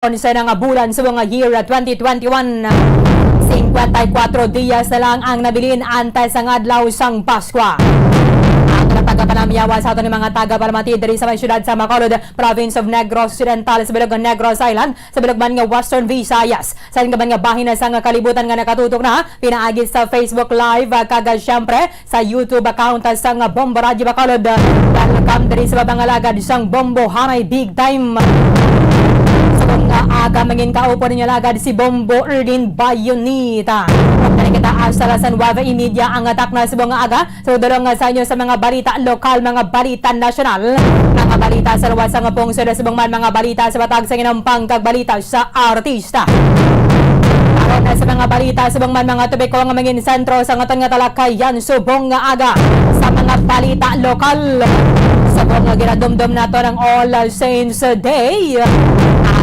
Sa nga bulan sa mga year 2021, 54 diyas na lang ang nabilin antay sa adlaw sang Paskwa. Ang tagapanamyawa sa ato ng mga taga-Palamati diri sa may syudad sa Bacolod, Province of Negros Occidental, sa bilog ng Negros Island, sa bilog man nga Western Visayas. Sa nga nga bahin na sa nga kalibutan nga nakatutok na, pinaagi sa Facebook Live, kaga syempre sa YouTube account sa nga Bombo Radio Bacolod. Welcome diri sa babangalagad sang Bombo Hanay Big Time. Aga mangin kaupo ninyo lagad si Bombo Erdin Bayonita. Kaya kita asalasan Nueva Media ang atak na subong aga. So dalawang sa inyo sa mga balita lokal, mga balita nasyonal, mga balita sa luwas nga pong sa subong man, mga balita sa batag sa ginampang kagbalita sa artista. Aron na sa mga balita subong man, mga tubig ko nga mangin sentro sa ngaton nga talakayan subong nga aga sa mga balita lokal. Sa buong nga ginadumdum nato ng All Saints Day.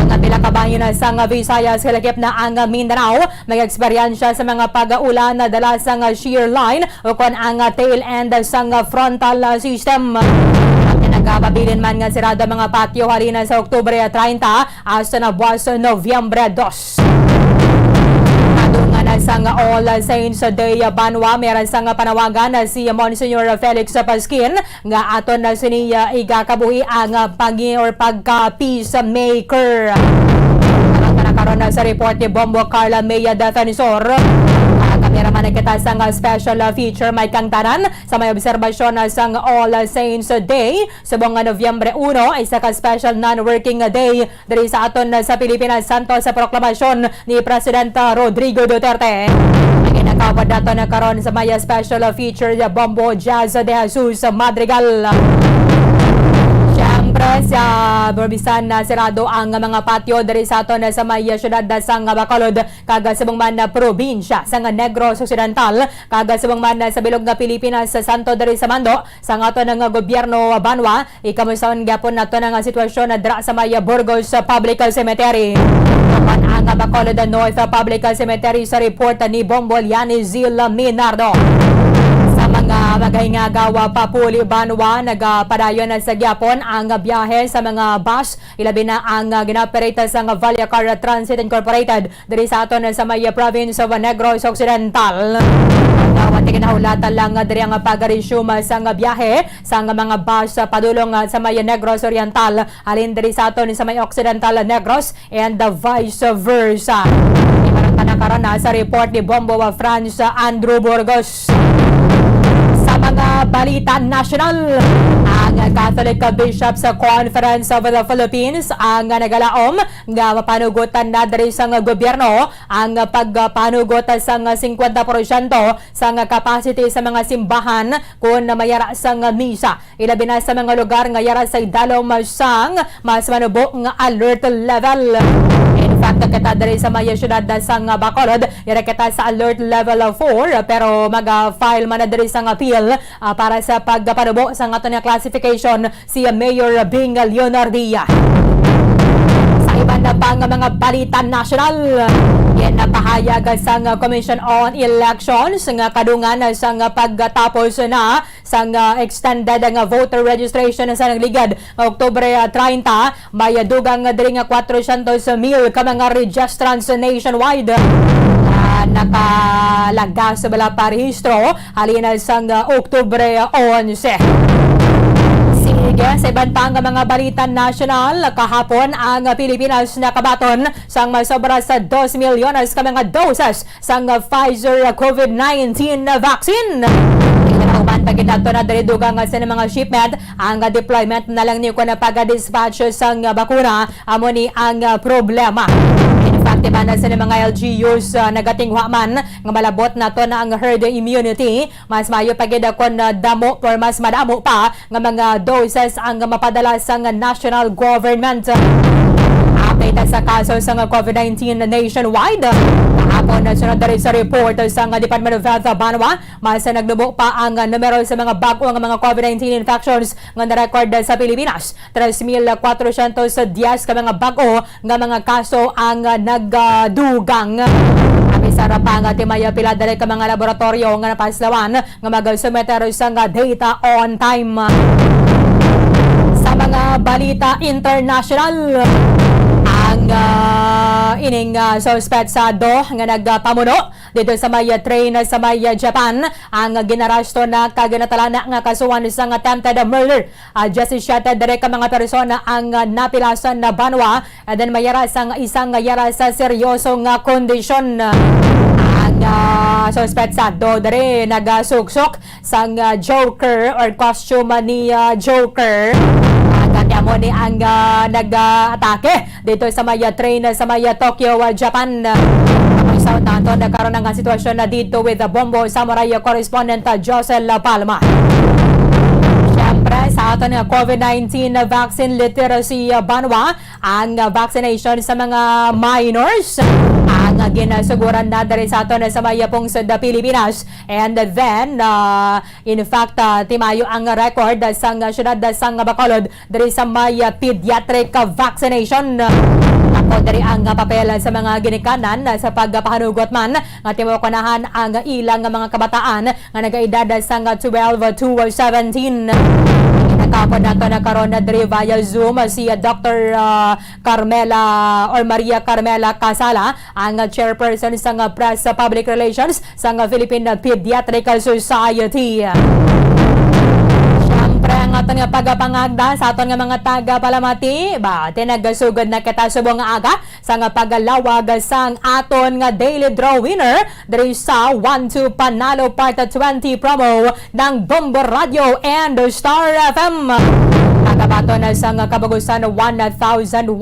Ang pila kabahin na sa Visayas, kalakip na ang Mindanao, may eksperyensya sa mga pag-ulan na dala sa shear line o kung ang tail end sa frontal system. Ang nagpabilin man nga sirada mga patio harina sa Oktubre 30 hasta na buwas Nobyembre 2. Sa All Saints Day Banwa, meron sa panawagan na si Monsignor Felix Pasquin nga aton na siniya igakabuhi ang pagka-peacemaker. Nakaroon na sa report ni Bombo Carla Mea Defensor. Kamera man kita sa special feature may kangtanan sa may obserbasyon sa All Saints Day sa buong Nobyembre 1 ay sa special non-working day diri sa aton sa Pilipinas santo sa proklamasyon ni Presidente Rodrigo Duterte. Ang ginakawad nato na karon sa may special feature ni Bombo Jazz de Jesus Madrigal. Sa Borbisan na sirado ang mga patio diri sa aton sa may syudad sa Bacolod, kaga sa man na probinsya sa Negros Occidental, kaga sa man sa bilog nga Pilipinas sa Santo diri sa Mando sa aton nga gobyerno Banwa. Ikamusaon gyapon nato nga sitwasyon na dira sa may Burgos Public Cemetery. Ang Bacolod North Public Cemetery sa report ni Bombo Zil Minardo. Mga magahingawa Papuli Banwa, nagpadayon na sa gyapon ang biyahe sa mga bus, ilabi na ang ginaperate sa Vallecar Transit Incorporated diri sa aton sa may province of Negros Occidental. Wating nahulatan lang diri ang pag-resume sa biyahe sa mga bus padulong sa may Negros Oriental alin diri sa aton sa may Occidental Negros and the vice versa. Imaron panakaron na sa report ni Bombo France Andrew Burgos. Mga balita nasyonal, ang Catholic Bishops Conference of the Philippines ang nagalaom nga mapanugutan na diri sa gobyerno ang pagpanugot sa 50% sa capacity sa mga simbahan kung mayara sa misa. Ilabi na sa mga lugar nga yara sa idalom sang mas manubo nga alert level. In fact, kita diri sa may syudad sa Bacolod, yara kita sa alert level 4 pero mag-file man na diri sa appeal para sa pagpanubo sa aton nga classification si Mayor Bing Leonardia. Sa iban na pang mga balita nasyonal, yan napahayag sa Commission on Elections nga kadungan sa pagtapos na sa extended nga voter registration sa nagligad Oktubre 30, may dugang diri nga 400,000 ka mga registrants nationwide nakalaga sa bala parehistro halina sa Oktubre 11. Sige, sa ibang pang mga balita nasyonal, kahapon ang Pilipinas nakabaton sang masobra sa 2 milyones ka mga doses sang Pfizer COVID-19 vaccine. Uman pagkitato na dali dugang sa mga shipment ang deployment na lang niyo ko na pag-dispatch sang bakuna amo ni ang problema. In fact, iba na sa mga LGUs nagatingwa man nga malabot na to na ang herd immunity, mas mayo pagida kon damo or mas madamo pa nga mga doses ang mapadala sa national government. Update sa kaso sa COVID-19 nationwide. Kahapon na sunod rin sa report sa Department of Health Banwa, mas nagdubo pa ang numero sa mga bago ng mga COVID-19 infections nga na-record sa Pilipinas. 3,410 ka mga bago nga mga kaso ang nagdugang. Bisara pa nga timaya pila dali ka mga laboratorio nga napaslawan nga mag-submit sa data on time. Sa mga balita international, ang ining suspetsado nga nagpamuno dito sa may train sa may Japan ang ginarasto na kaginatalana nga kasuhan sa attempted murder. Justisyated direct ka mga persona ang napilasan na banwa and then mayara sang isang yara sa seryoso nga kondisyon. Ang suspetsado dere nagasuksok sang Joker or costume ni Joker. Kanya mo ni ang nag-atake dito sa may train sa may Tokyo, Japan. Ang South nato nagkaroon ng sitwasyon na dito with the Bombo Samurai correspondent Josel Palma. Siyempre sa aton ng COVID-19 vaccine literacy banwa, ang vaccination sa mga minors ang ginasuguran na dari sa aton sa may pungsod Pilipinas. And then in fact timayo ang record sa syudad sa Bacolod dari sa may pediatric vaccination. Ako dari ang papel sa mga ginikanan sa pagpahanugot man nga timukunahan ang ilang mga kabataan nga nagaedad sa 12 to 17. Nakapod nato na karon na diri via Zoom si Dr. Carmela or Maria Carmela Casala, ang chairperson sa Press Public Relations sa Philippine Pediatric Society. Ang aton nga pagapangagda sa aton nga mga taga-Palamati, tinagasugod na kita subong nga aga sa nga pagalawag sang aton nga daily draw winner diri sa 1-2 Panalo Part 20 promo ng Bombo Radio and Star FM. Nagabato na sa kabagusan 1,150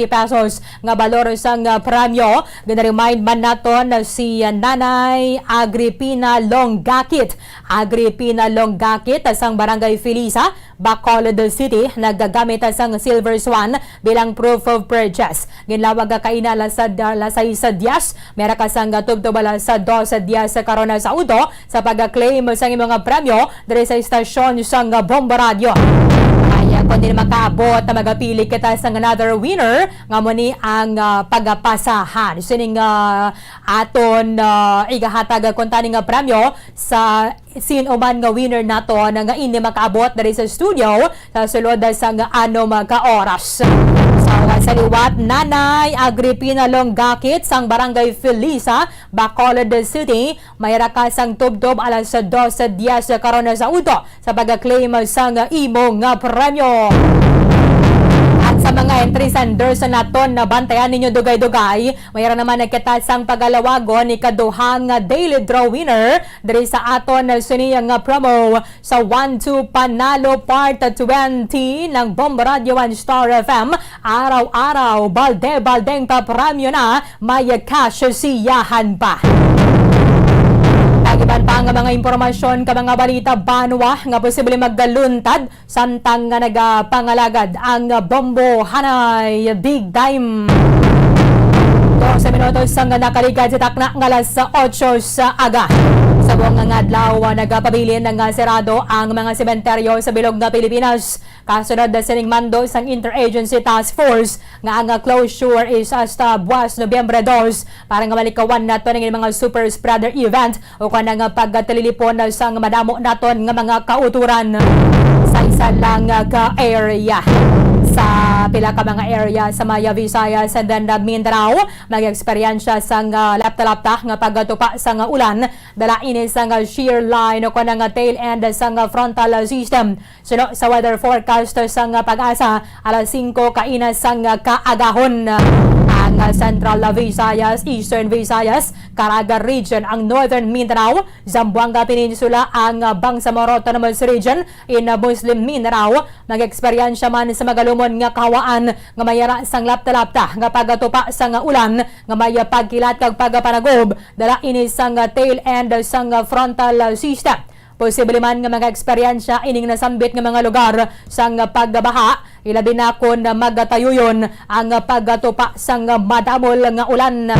pesos nga balor sa premyo. Gina-remind man naton si Nanay Agripina Longakit. Agripina Longakit sang Barangay Felisa, Bacolod City, nagagamit sang Silver Swan bilang proof of purchase. Ginlawag kainala sa Dias, mera ka sang tubtubala sa 12 Dias karon sa udo sa pag-claim sa imong premyo diri sa istasyon sang Bombo Radio. Kaya kung di makaabot na magapili kita sa another winner nga mo ni ang pagapasahan. Sining aton igahatag kung taning premyo sa sino man nga winner nato na nga hindi makaabot dari sa studio sa sulod sa anom ka oras. Sa liwat, Nanay Agripina Longakit sang Barangay Felisa, Bacolod City, mayra ka sang tubtob alas 12 Dias karon sa uto sa pag-claim sang imo nga premyo. At sa mga entry senders naton na bantayan ninyo dugay-dugay, mayroon naman nagkita sang pagalawagon ni kaduhang daily draw winner diri sa aton siniyang promo sa 1-2 Panalo Part 20 ng Bombo Radio and Star FM. Araw-araw, balde-baldeng papremyo na, may cash siyahan pa. Iban pa nga mga impormasyon ka mga balita banwa nga posible maggaluntad samtang nga nagapangalagad ang Bombo Hanay Big Time. 12 minutos sang nakaligad sa takna nga alas 8 sa aga. Sa buong nga adlaw nagapabilin ng serado ang mga sementeryo sa bilog nga Pilipinas. Kasunod na sining mando sang Interagency Task Force nga ang closure is hasta buwas Nobyembre 2 para nga malikawan nato ng mga super spreader event o kanang pagtalilipon sang madamo naton nga mga kauturan sa isa lang ka area. Sa pila ka mga area sa Maya, Visayas and then Mindanao, mag-eksperyensya sang lapta-lapta nga pagtupa sang ulan, dala ini sang shear line o kanang tail end sang frontal system. Suno sa weather forecast sang Pag-asa, alas 5 kaina sang kaagahon. Ang Central Visayas, Eastern Visayas, Caraga Region, ang Northern Mindanao, Zamboanga Peninsula, ang Bangsamoro Autonomous Region in Muslim Mindanao, mag-eksperyensya man sa magalumon nga kawaan nga mayara sang lapta-lapta nga pagatupa sang ulan nga may pagkilat kag pagapanagob, dala ini sang tail end sang frontal system. Posible man nga mga eksperyensya ining nasambit nga mga lugar sang pagbaha, ilabi na kon magatayuyon ang pagatupa sang madamol nga ulan.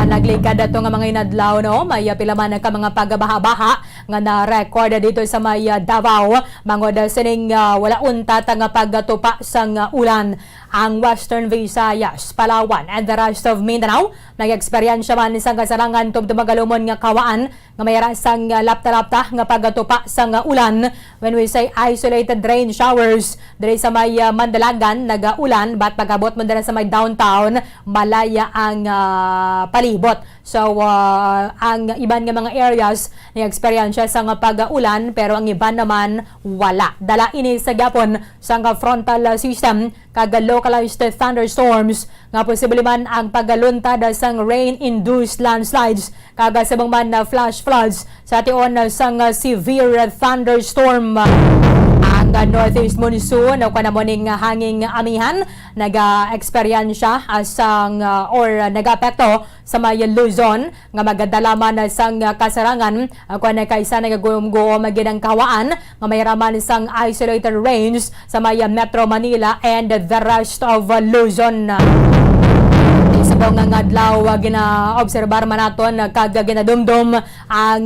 Naglikad ato nga mga inadlaw no, may pila man ka mga pagbaha-baha nga na-record dito sa may Davao, mangod sining wala unta nga pagatupa sang ulan. ang Western Visayas, Palawan, and the rest of Mindanao. Nag-eksperyensya man isang kasarangan tubto magalumon nga kawaan nga may rasang lapta-lapta nga pagatupa sa ulan. When we say isolated rain showers, diri sa may Mandalagan nag-ulan, bat pagabot mo dira sa may downtown, malaya ang palibot. So, ang iban nga mga areas nag-eksperyensya sa pag-ulan, pero ang iban naman wala. Dala ini sa gapon sa frontal system kag localized thunderstorms nga posible man ang pagaluntad sang rain-induced landslides kag sabang man na flash floods sa tion sang severe thunderstorm. Ang northeast monsoon o kanamoning hanging amihan naga-eksperyensya sang or nagapekto sa may Luzon nga magadalaman sang kasarangan kung kaisa nagagumgo magidang kawaan nga may raman sang isolated rains sa may Metro Manila and the rest of Luzon. Sa buong adlaw gina-obserbar man naton kag ginadumdum ang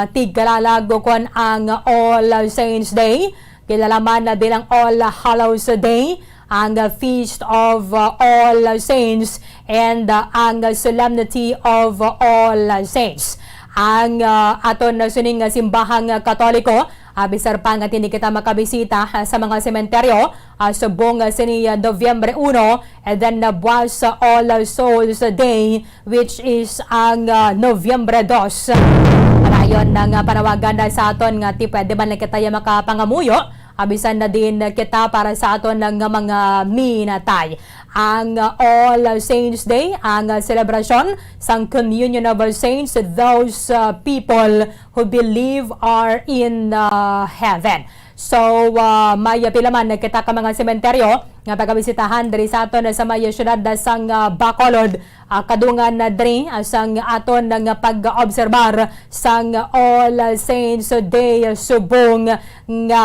tigkalalag kon ang All Saints Day, kilalaman na bilang All Hallows Day, ang Feast of All Saints and ang Solemnity of All Saints. Ang aton suning simbahang Katoliko, bisar pa nga hindi kita makabisita sa mga sementeryo subong sini Nobyembre 1 and then buwas All Souls Day which is ang Nobyembre 2. Parayon ng panawagan sa aton nga ti pwede man kita makapangamuyo abisan na din kita para sa aton ng mga minatay. Ang All Saints Day, ang celebration sang Communion of All Saints, those people who believe are in heaven. So, may pilaman kita ka mga sementeryo nga pagabisitahan diri sa aton sa may syudad sang Bacolod, kadungan na diri sang aton nga pag-obserbar sang All Saints Day subong nga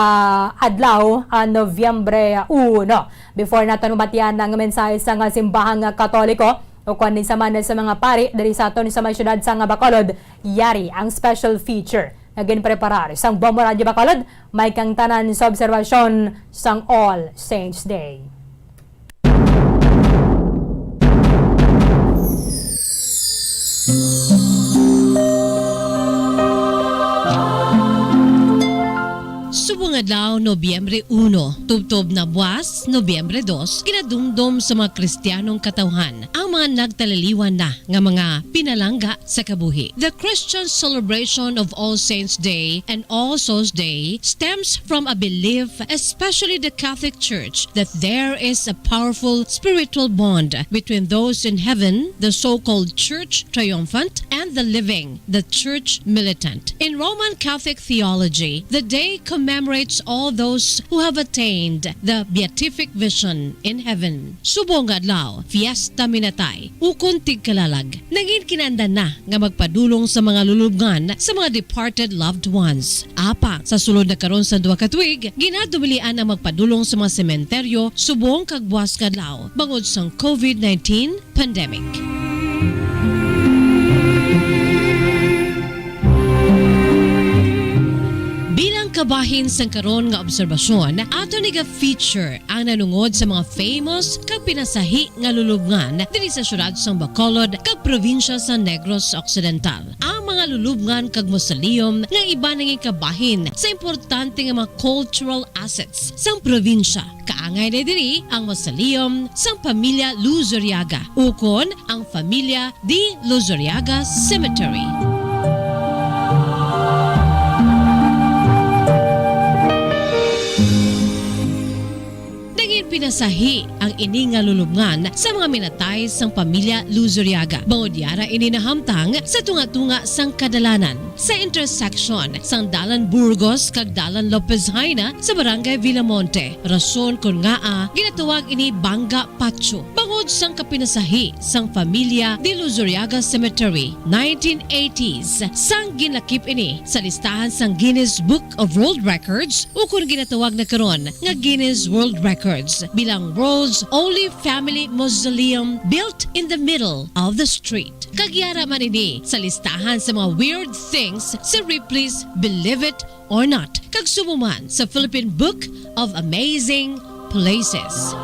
adlaw Nobyembre 1. Before naton umatian ang mensahe sang simbahang Katoliko o kuan sa man sa mga pari diri sa aton sa may syudad sang Bacolod, yari ang special feature nga ginpreparar sang Bombo Radyo Bacolod, may kang tanan sa obserbasyon sang All Saints Day. Subong adlaw Nobyembre 1, tubtob na buwas Nobyembre 2, kinadumdum sa mga Kristiyanong katawhan ang mga nagtalaliwan na nga mga pinalangga sa kabuhi. The Christian celebration of All Saints Day and All Souls Day stems from a belief, especially the Catholic Church, that there is a powerful spiritual bond between those in heaven, the so-called Church triumphant, and the living, the Church militant. In Roman Catholic theology, the day commemorates all those who have attained the beatific vision in heaven. Subong adlaw, Fiesta Minatay, ukon tigkalalag. Naging kinandan na nga magpadulong sa mga lulubngan sa mga departed loved ones. Apa, sa sulod na karon sa duha ka tuig, ginadumilian ang magpadulong sa mga sementeryo subong kagbuwas kadlaw bangod sang COVID-19 pandemic. Kabahin sang karon nga obserbasyon, ato ni feature ang nanungod sa mga famous kag pinasahi nga lulubngan diri sa syudad sang Bacolod kag probinsya sa Negros Occidental. Ang mga lulubngan kag mausoleum nga iba nanging kabahin sa importante nga mga cultural assets sang probinsya. Kaangay na diri ang mausoleum sang pamilya Luzuriaga, ukon ang pamilya di Luzuriaga Cemetery. Pinasahi ang ini nga lulubngan sa mga minatay sang pamilya Luzuriaga. Bangod yara ini nahamtang sa tunga-tunga sang kadalanan sa intersection sang Dalan Burgos kag Dalan Lopez Haina sa Barangay Villamonte. Rason kun nga ginatawag ini Banga Pacho. Bangod sang kapinasahi sang pamilya di Luzuriaga Cemetery 1980s sang ginlakip ini sa listahan sang Guinness Book of World Records o kung ginatawag na karon nga Guinness World Records bilang world's only family mausoleum built in the middle of the street. Kagyara man ini sa listahan sa mga weird things sa Ripley's Believe It or Not, kag sumuman sa Philippine Book of Amazing Places.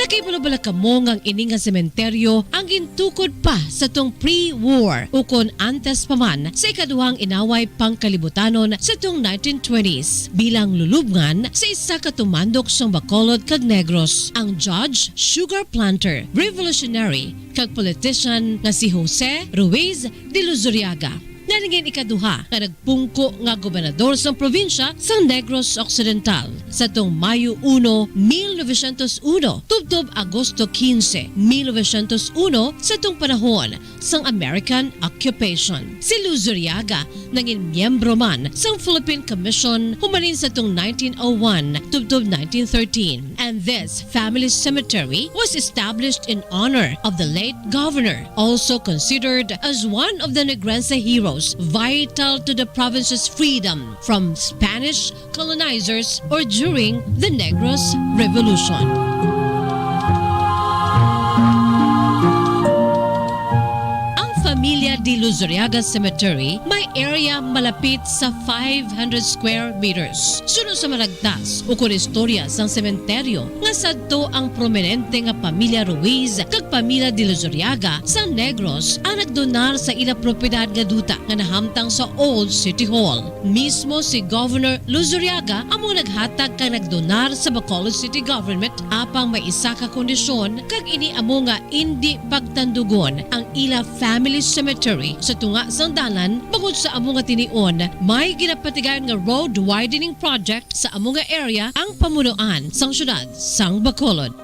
Nakibulabala kamo ngang ini nga sementeryo ang gintukod pa sa tong pre-war ukon antes pa man sa ikaduhang inaway pangkalibutanon sa tong 1920s bilang lulubngan sa isa ka tumandok sang Bacolod kag Negros, ang judge, sugar planter, revolutionary kag politician nga si Jose Ruiz de Luzuriaga. Naringin ikaduha nga nagpungko nga gobernador sa probinsya sa Negros Occidental sa tong Mayo 1, 1901 tubtob Agosto 15, 1901 sa tong panahon sang American occupation. Si Luzuriaga nangin miyembro man sang Philippine Commission humalin sa tong 1901 tubtob 1913, and this family cemetery was established in honor of the late governor, also considered as one of the Negrense heroes vital to the province's freedom from Spanish colonizers or during the Negros Revolution. Familia de Luzuriaga Cemetery may area malapit sa 500 square meters. Sunod sa maragtas o kon istorya sang sementeryo nga sadto ang prominente nga pamilya Ruiz kag pamilya de Luzuriaga sa Negros ang nagdonar sa ila propiedad nga duta nga nahamtang sa Old City Hall. Mismo si Governor Luzuriaga among naghatag kag nagdonar sa Bacolod City Government apang may isa ka kondisyon kag ini amo nga indi pagtandugon ang ila family cemetery sa tunga sang dalan bangod sa amo nga tinion may ginapatigan nga road widening project sa amo nga area ang pamunuan sang syudad sang Bacolod.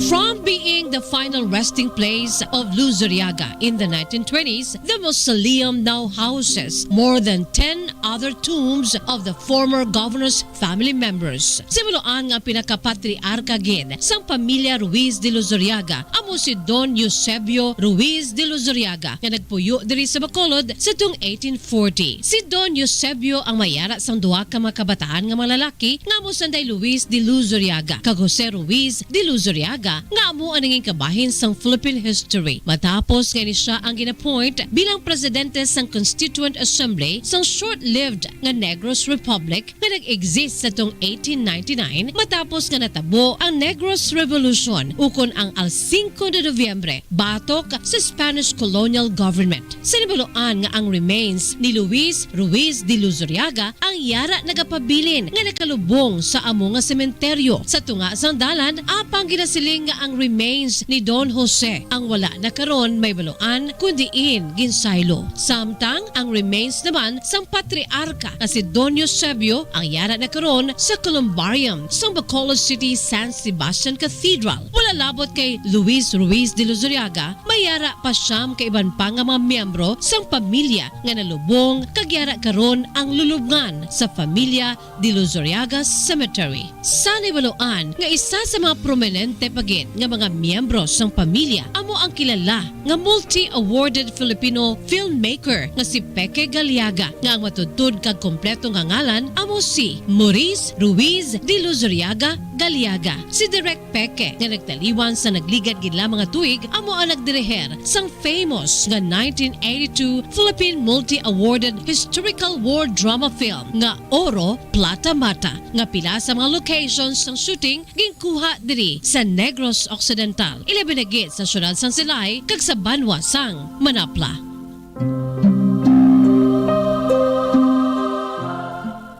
From being the final resting place of Luzuriaga in the 1920s, the mausoleum now houses more than 10 other tombs of the former governor's family members. Simuloan nga pinakapatriarka gin sang pamilya Ruiz de Luzuriaga amo si Don Eusebio Ruiz de Luzuriaga nga nagpuyo diri sa Bacolod sa tung 1840. Si Don Eusebio ang mayara sang duha ka mga kabataan nga mga lalaki nga amo sanday Luis de Luzuriaga kag Jose Ruiz de Luzuriaga nga amo aningin kabahin sang Philippine history. Matapos nga ni siya ang ginapoint bilang presidente sang Constituent Assembly sang short-lived nga Negros Republic nga nag-exist sa tong 1899 matapos nga natabo ang Negros Revolution ukon ang al 5 de Nobyembre batok sa Spanish colonial government. Sinibaluan nga ang remains ni Luis Ruiz de Luzuriaga ang yara nagapabilin nga nakalubong sa amo nga sementeryo sa tunga sang dalan apang ginasiling nga ang remains ni Don Jose ang wala na karon may baluan kundiin ginsaylo. Samtang ang remains naman sang patriarka na si Don Eusebio ang yara na karon sa Columbarium sang Bacolod City San Sebastian Cathedral. Wala labot kay Luis Ruiz de Luzuriaga, may yara pa siyam kay iban pa nga mga miyembro sang pamilya nga nalubong kag yara karon ang lulubngan sa Familia de Luzuriaga Cemetery. Sa nibaluan nga isa sa mga prominente pagin nga mga miyembro sang pamilya amo ang kilala nga multi-awarded Filipino filmmaker nga si Peke Galiaga nga ang matudtod kag kompleto nga ngalan amo si Maurice Ruiz de Luzuriaga Galiaga. Si Direk Peke nga nagtaliwan sa nagligad gid lamang nga tuig amo ang nagdireher sang famous nga 1982 Philippine multi-awarded historical war drama film nga Oro Plata Mata nga pila sa mga locations sang shooting ginkuha diri sa Negros Occidental, ilabinagit sa syudad sang Silay kag sa Banwa sang Manapla.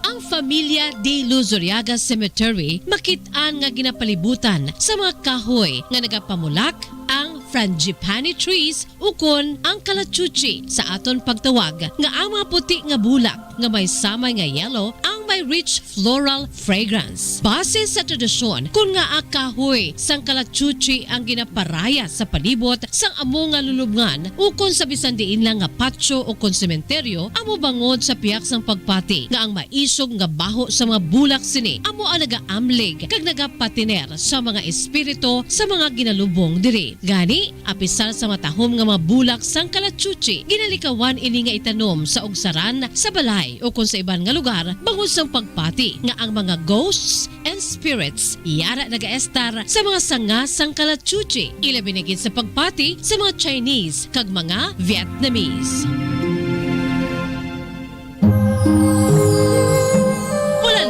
Ang Familia de Luzuriaga Cemetery makit-an nga ginapalibutan sa mga kahoy nga nagapamulak ang frangipani trees ukon ang kalachuchi sa aton pagtawag nga ang mga puti nga bulak nga may samay nga yellow ang may rich floral fragrance. Base sa tradisyon, kung nga kahoy sang kalachuchi ang ginaparaya sa palibot sang amo nga lulubngan ukon sa bisan diin lang nga patio o kon sementeryo, amo bangod sa piyak sang pagpati nga ang maisog nga baho sa mga bulak sini amo ang nagaamlig kag nagapatiner sa mga espiritu sa mga ginalubong diri. Gani, apisal sa matahom nga mga bulak sang kalachuchi, ginalikawan ini nga itanom sa ugsaran sa balay o kung sa iban nga lugar bangod sa sang pagpati nga ang mga ghosts and spirits yara nagaestar sa mga sanga sang Kalachuchi, ilabi na gid sa pagpati sa mga Chinese kag mga Vietnamese.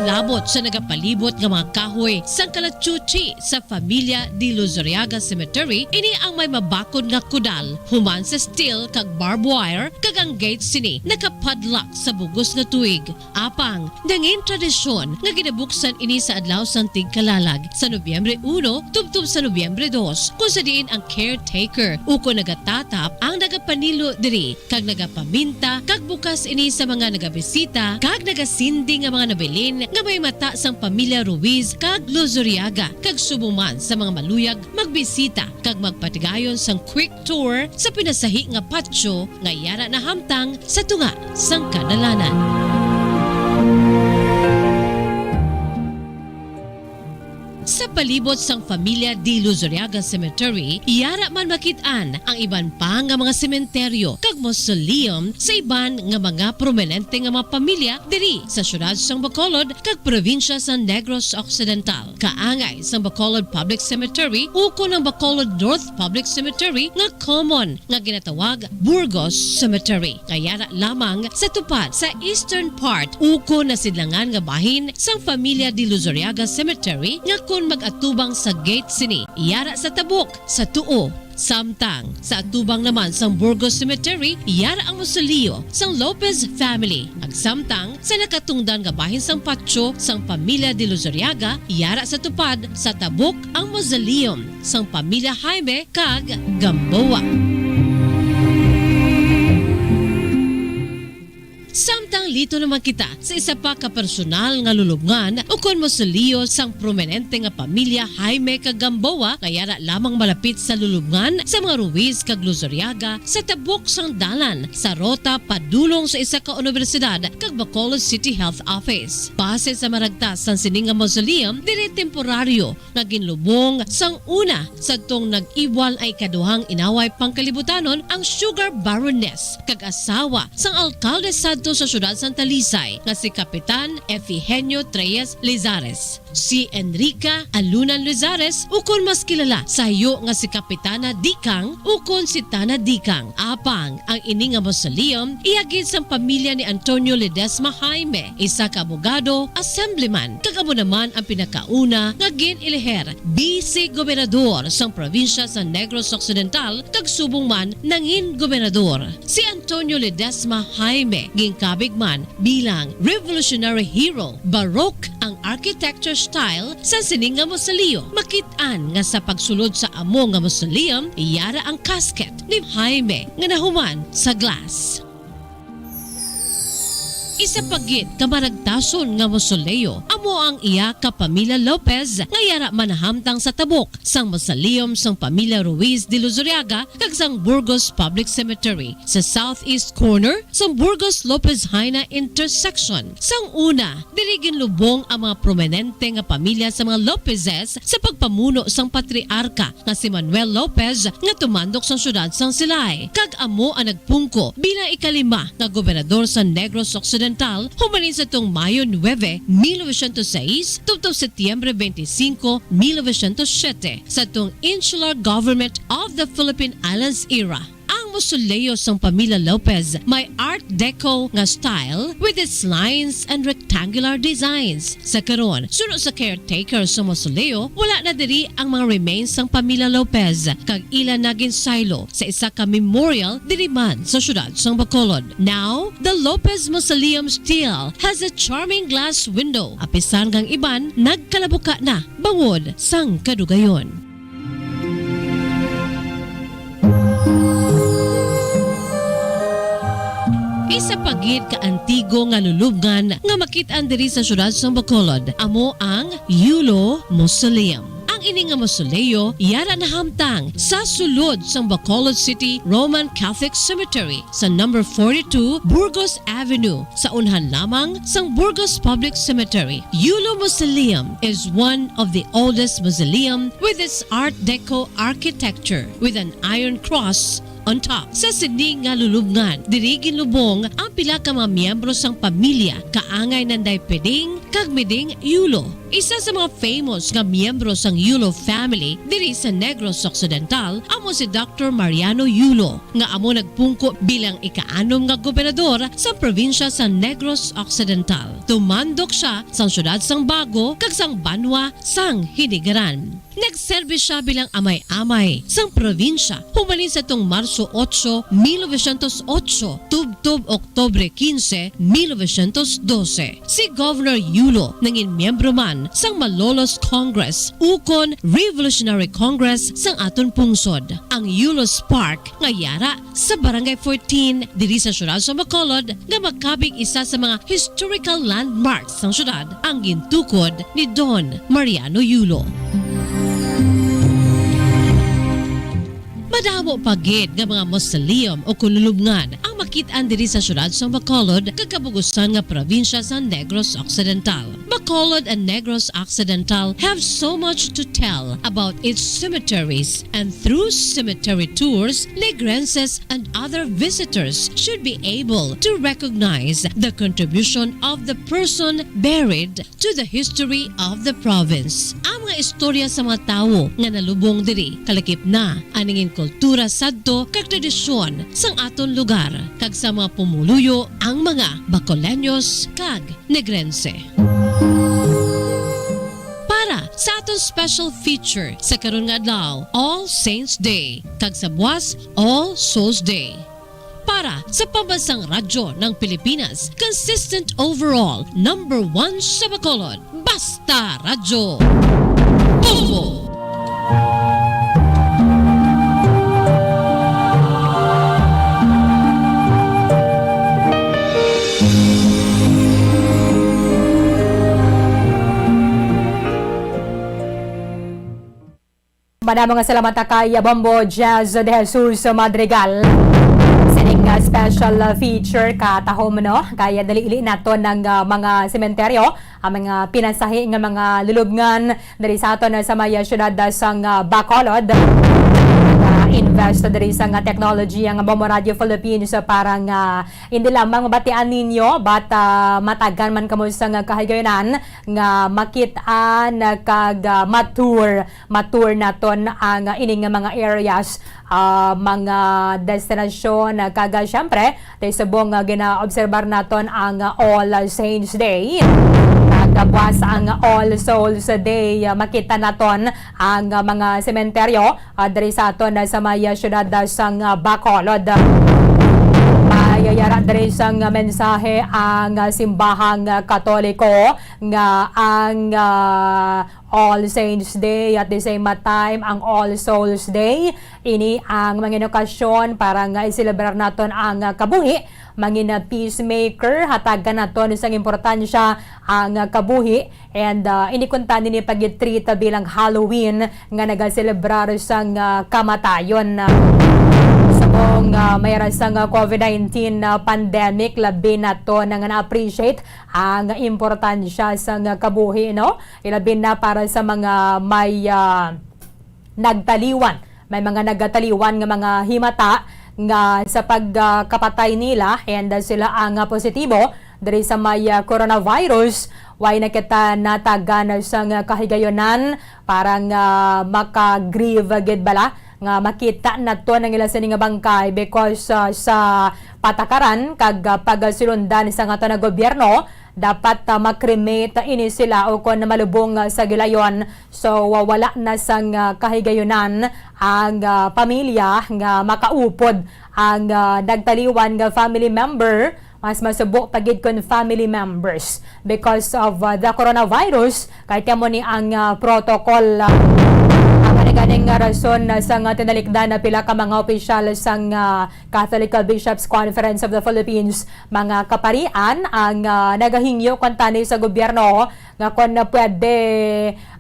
Labot sa nagapalibot nga mga kahoy sang Kalachuchi sa Familia de Luzuriaga Cemetery, ini ang may mabakod nga kudal human sa steel kag barbed wire kag ang gate sini nakapadlock sa bugos nga tuig. Apang nangin tradisyon nga ginabuksan ini sa adlaw sang Tigkalalag sa Nobyembre 1 tubtob sa Nobyembre 2 kung sa diin ang caretaker uko nagatatap ang nagapanilo diri kag nagapaminta kag bukas ini sa mga nagabisita kag nagasindi nga mga nabilin nga may mata sang pamilya Ruiz kag Luzuriaga kag subuman sa mga maluyag magbisita kag magpatigayon sang quick tour sa pinasahi nga patio nga yara na hamtang sa tunga sang kadalanan. Sa palibot sang Familia de Luzuriaga Cemetery, iyara man makit-an ang iban pa nga mga sementeryo kag mausoleum sa iban nga mga prominente nga mga pamilya diri sa syudad sang Bacolod kag probinsya sa Negros Occidental. Kaangay sang Bacolod Public Cemetery uko ng Bacolod North Public Cemetery nga common nga ginatawag Burgos Cemetery. Kayara lamang sa tupad sa eastern part uko na sidlangan nga bahin sang Familia de Luzuriaga Cemetery nga kung mag-atubang sa gate sini, iyara sa tabok, sa tuo, samtang sa atubang naman sang Burgos Cemetery, iyara ang mausoleo sang Lopez family. Agsamtang sa nakatungdan nga bahin sang patio sang Pamilya de Luzuriaga, iyara sa tupad sa tabok ang mausoleum sang Pamilya Jaime kag Gamboa. Samtang lito naman kita sa isa pa ka personal nga lulubngan ukon mausoleo sang prominente nga pamilya Jaime kag Gamboa kayara lamang malapit sa lulubngan sa mga Ruiz kag Luzuriaga sa tabok sang dalan sa rota padulong sa isa ka universidad kag Bacolod City Health Office. Base sa maragtas sang sining nga mausoleum diri temporaryo nga ginlubong sang una sa tong nag-iwal ay kaduhang inaway pangkalibutanon ang sugar baroness kag asawa sang alkalde sadto sa syudad Santa Lisay nga si Kapitan Efigenio Treyes Lizares. Si Enrica Alunan Lizares ukon mas kilala sa hayo nga si Kapitana Dikang ukon si Tana Dikang. Apang ang ini nga mausoleum iagid sa pamilya ni Antonio Ledesma Jaime, isa ka abogado, assemblyman, kag amo naman ang pinakauna nga gin-iliher vice gobernador sang probinsya sa Negros Occidental kag subong man nangin gobernador. Si Antonio Ledesma Jaime gingkabigman bilang revolutionary hero. Baroque ang architecture style sa sining nga mausoleo. Makit-an nga sa pagsulod sa amo nga mausoleum, iyara ang casket ni Jaime nga nahuman sa glass. Isa pagit kamaragtason nga mausoleo amo ang iya ka Pamilya Lopez nga yara manahamtang sa tabok sang mausoleum sang Pamilya Ruiz de Luzuriaga kag sang Burgos Public Cemetery sa southeast corner sang Burgos Lopez Haina intersection. Sang una, diri ginlubong ang mga prominente nga pamilya sa mga Lopezes sa pagpamuno sang patriarka nga si Manuel Lopez nga tumandok sang syudad sang Silay kag amo ang nagpungko bilang ikalima nga gobernador sa Negros Occidental humanin sa tong Mayo 9, 1906 tubtob Setyembre 25, 1907 sa tong Insular Government of the Philippine Islands era. Ang mausoleo sang Pamilya Lopez may Art Deco nga style with its lines and rectangular designs. Sa karon, suno sa caretaker sa mausoleo, wala na diri ang mga remains sang Pamilya Lopez kag ila naging silo sa isa ka memorial diri man sa syudad sang Bacolod. Now, the Lopez Mausoleum still has a charming glass window. Apisan kang iban nagkalabuka na bangod sang kadugayon. Isa pagit ka antigo nga lulubngan nga makit-an diri sa syudad sang Bacolod amo ang Yulo Mausoleum. Ang ini nga mausoleo yara na hamtang sa sulod sang Bacolod City Roman Catholic Cemetery sa number 42 Burgos Avenue sa unhan lamang sang Burgos Public Cemetery. Yulo Mausoleum is one of the oldest mausoleum with its Art Deco architecture with an iron cross On top, sa sini nga lulubngan, diri ginlubong ang pila ka mga miyembro sang pamilya kaangay nanday peding kag miding Yulo. Isa sa mga famous nga miyembro sang Yulo family diri sa Negros Occidental amo si Dr. Mariano Yulo nga amo nagpungko bilang ikaanom nga gobernador sa probinsya sa Negros Occidental. Tumandok siya sang syudad sang Bago kag sang Banwa sang Hinigaran. Nagserbi siya bilang amay-amay sang probinsya humalin sa tong Marso 8, 1908 tubtob Oktobre 15, 1912. Si Governor Yulo nangin miyembro man sang Malolos Congress ukon Revolutionary Congress sang aton pungsod. Ang Yulo's Park nga yara sa Barangay 14 diri sa syudad sa Bacolod nga magkabig isa sa mga historical landmarks sang syudad ang gintukod ni Don Mariano Yulo. Madamo pagid nga mga mausoleum o kululubngan ang makitaan diri sa syudad sa Bacolod kagabugusan nga probinsya sa Negros Occidental. Bacolod and Negros Occidental have so much to tell about its cemeteries, and through cemetery tours, Negrenses and other visitors should be able to recognize the contribution of the person buried to the history of the province. Ang mga istorya sa mga tawo nga nalubong diri kalakip na aningin kultura sadto kag tradisyon sang aton lugar kag sa mga pumuluyo ang mga Bacoleños kag Negrense. Para sa aton special feature sa karon nga adlaw, All Saints Day kag sa buwas All Souls Day. Para sa pambansang radyo ng Pilipinas, consistent overall, number 1 sa Bacolod, Basta Radyo. Bombo! Maraming salamat kay Bombo Jazz de Jesus Madrigal. Sining special feature katahom no kaya dali-ili nato ng mga sementeryo ang mga pinansahi nga mga lulubngan diri sa aton sa maya syudad sang Bacolod. Invest diri sa nga technology ang Bombo Radio Philippines para nga hindi lamang mabatian ninyo but matagan man kamo sa nga kahigayonan nga makit-an kag matur naton ang ining nga mga areas mga destinasyon kag syempre tay subong gina-obserbar naton ang All Saints Day. Nagabwas ang All Souls Day, makita naton ang mga sementeryo diri sa aton sa maya syudad sang Bacolod. Mayayara diri sang mensahe ang simbahang Katoliko nga ang All Saints Day at the same time ang All Souls Day ini ang mga okasyon para nga i-celebrar naton ang kabuhi mangina peacemaker hatagan naton isang importansya ang kabuhi and inikunta ni pag-treat bilang Halloween nga nagaselebrar sang kamatayon. Sabong mayroon sang COVID-19 pandemic labi nato nga na-appreciate ang importansya sang kabuhi no ilabi na para sa mga may nagtaliwan may mga nagtaliwan nga mga himata nga sa pagkapatay nila and sila ang positibo diri sa may coronavirus way nakita natagan sa kahigayonan parang maka-grieve gid bala nga makita nato nang ila sining nga bangkay because sa patakaran kag pagasulundan sa nga na gobyerno dapat makremate ini sila o kon malubong sa gilayon so wala na sang kahigayunan ang pamilya nga makaupod ang nagtaliwan nga family member mas masubo pagid kon family members because of the coronavirus kahit mo ni ang protocol ganing nga rason sa nga tinalikdan na pila ka mga opisyal sang Catholic Bishops Conference of the Philippines mga kaparian ang nagahingyo kantani sa gobyerno nga kon na pwede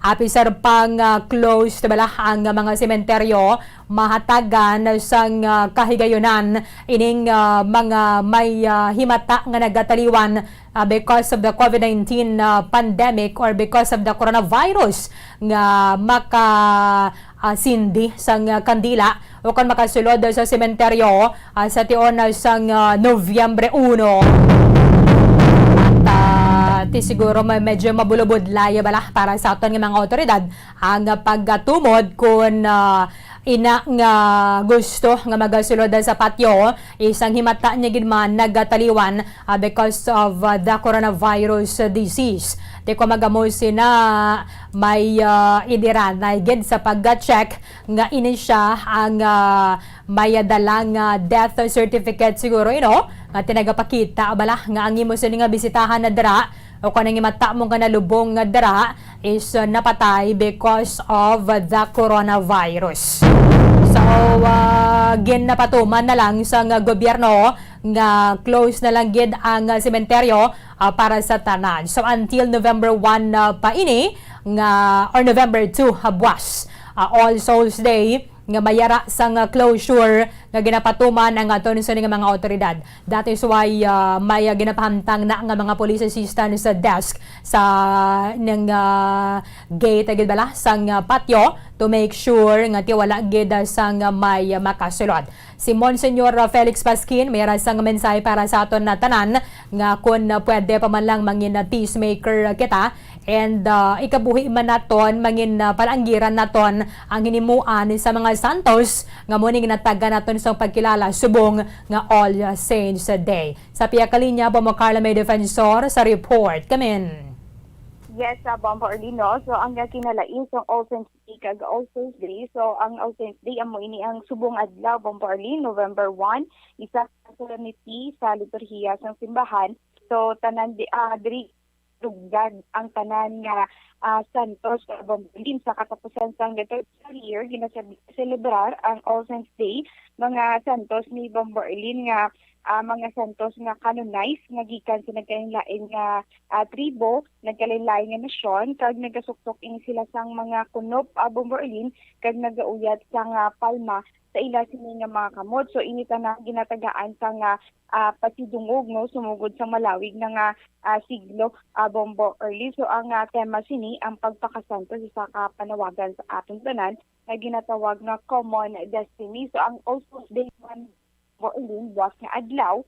apisar pang closed bala ang mga sementeryo mahatagan sang kahigayonan ining mga may himata nga nagataliwan because of the COVID-19 pandemic or because of the coronavirus nga sindi sang kandila o kan makasulod sa sementeryo sa tion sang Nobyembre 1. Ti siguro medyo mabulubod laya bala para sa aton nga mga otoridad ang pagtumod kung ina nga gusto nga magasulod sa patio isang himata niya gid man nagataliwan because of the coronavirus disease. Di ko magamosi na may idiran na gid sa pag-check nga ini siya ang may dalang death certificate siguro nga tinagapakita bala nga ang imo sini nga bisitahan na dira o kanang mata mong kanalubong nga dira is napatay because of the coronavirus. So, ginapatuman na lang sa gobyerno nga close na lang gid ang sementeryo para sa tanan. So, until November 1 pa ini nga or November 2 buwas, All Souls Day nga mayara sa closure nga ginapatuman ang aton sa nga mga otoridad. That is why may ginapahamtang na nga mga police assistant sa desk sa ng gate agad bala sang patio to make sure nga tiwala gid sang may makasulod. Si Monsignor Felix Pasquin may rasang mensahe para sa aton na tanan nga kun pwede pa man lang mangin peacemaker kita and ikabuhi man naton mangin palanggiran naton ang hinimuan sa mga santos nga muning nataga naton sa pagkilala subong nga All Saints Day. Sa piyakalinya Bombo Carla May Defensor sa report. Kamin. Yes, Bombo Orlino. So, ang kinalain sa All Saints Day kag All Souls Day. So, ang All Saints Day amo ini ang subong adlaw, Bombo Orlino, November 1, isa sa solemnity sa liturhiya sa simbahan. So, tanan diri duggan ang tanan nga santos sa Bombo Orlino sa katapusan sang liturgical year ginaselebrar ang All Saints Day mga santos ni Bombo Orlino nga mga santos nga canonized nga gikan sa nagkalain nga tribo, nagkalain nga nasyon kag nagasuktok ini sila sang mga kunop Bombo Orlino kag nagauyat sang palma sa ila sini nga mga kamot. So ini tanang ginatagaan sang pasidungog no sumugod sa malawig na nga siglo Bombo Orlino. So ang tema sini ang pagpakasanto sa kapanawagan sa atong tanan na ginatawag na common destiny. So ang All Souls Day Bombo Orlino buwas nga adlaw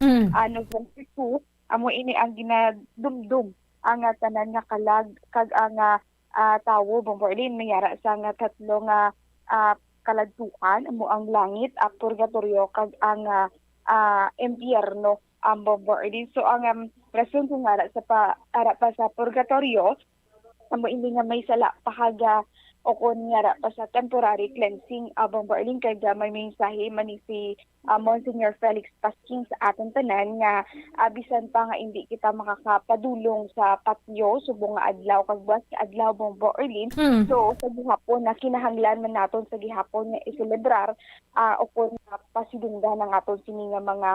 November 2 amo ini ang ginadumdum ang tanan nga kalag kag ang tawo Bombo Orlino mayara sa nga tatlo nga kaladtukan amo ang langit, purgatorio kag ang impyerno ang Bombo Orlino. So ang rason kung ara pa sa purgatorio amo ini nga may sala pahaga o kung nga pa sa temporary cleansing Bombo Orlino kay may mensahe man ni si Monsignor Felix Pasquin sa aton tanan nga bisan pa nga hindi kita makakapadulong sa patio subong nga adlaw kag buwas nga adlaw Bombo Orlino. So sa gihapon na kinahanglan man naton sa gihapon nga iselebrar o kung pasidunggan ng aton sini nga mga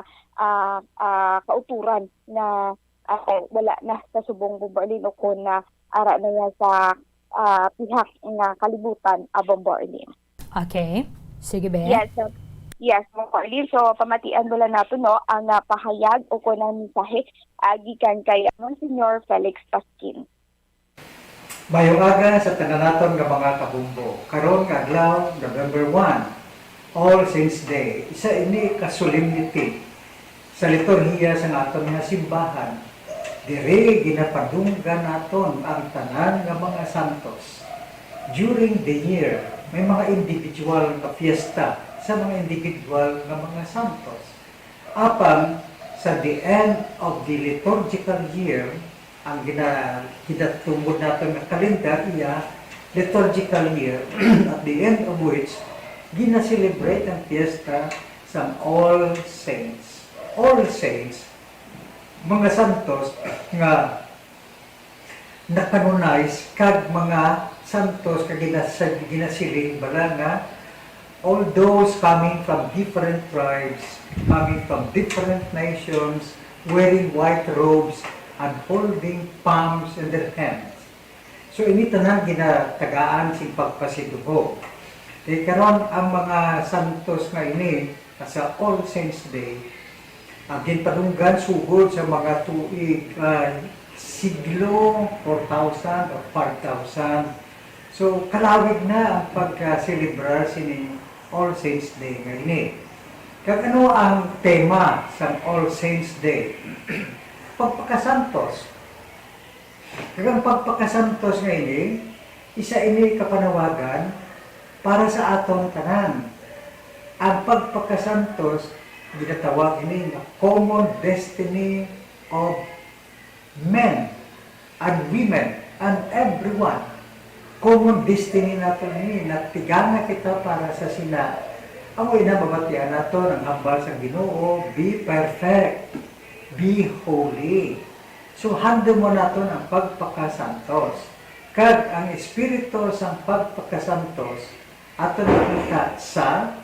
kauturan na wala na sa subong Bombo Orlino o kung ara na yan sa pihak nga kalibutan Bombo Orlino. Okay. Sige be. Yes, Bombo Orlino. So pamatian mo lang nato no ang pahayag o kunang mensahe gikan kay Monsignor Felix Pasquin. Mayong aga sa tananaton nga mga kabumbo. Karon nga adlaw November 1, All Saints Day. Isa ini ka solemnity sa liturhiya sa aton nga simbahan. Dire ginapadunggan naton ang tanan nga mga santos. During the year, may mga individual nga fiesta sa mga individual nga mga santos. Apan sa the end of the liturgical year, ang ginatungod natin ng kalendar iya liturgical year at the end of which ginaselebrate ang fiesta sa All Saints. All Saints, mga santos nga nakanonize kag mga santos kag ginasiling bala nga all those coming from different tribes, coming from different nations, wearing white robes and holding palms in their hands. So ini tanan ginatagaan si pagpasidugo. Karon ang mga santos nga ini sa All Saints Day ang ginpadunggan sugod sa mga tuig siglo 4,000 or 5,000 So, kalawig na ang pagka-celebrar sini All Saints Day nga ini. Kag ano ang tema sa All Saints Day? Pagpakasantos. Kag ang pagpakasantos nga ini, isa ini kapanawagan para sa atong tanan. Ang pagpakasantos, ginatawag ini nga common destiny of men and women and everyone. Common destiny nato ni natigana kita para sa sila. Amoy na babatian nato ng hambal sa Ginoo, be perfect, be holy. So hando mo nato ang pagpakasantos. Kag ang espiritu sa pagpakasantos ato nakita sa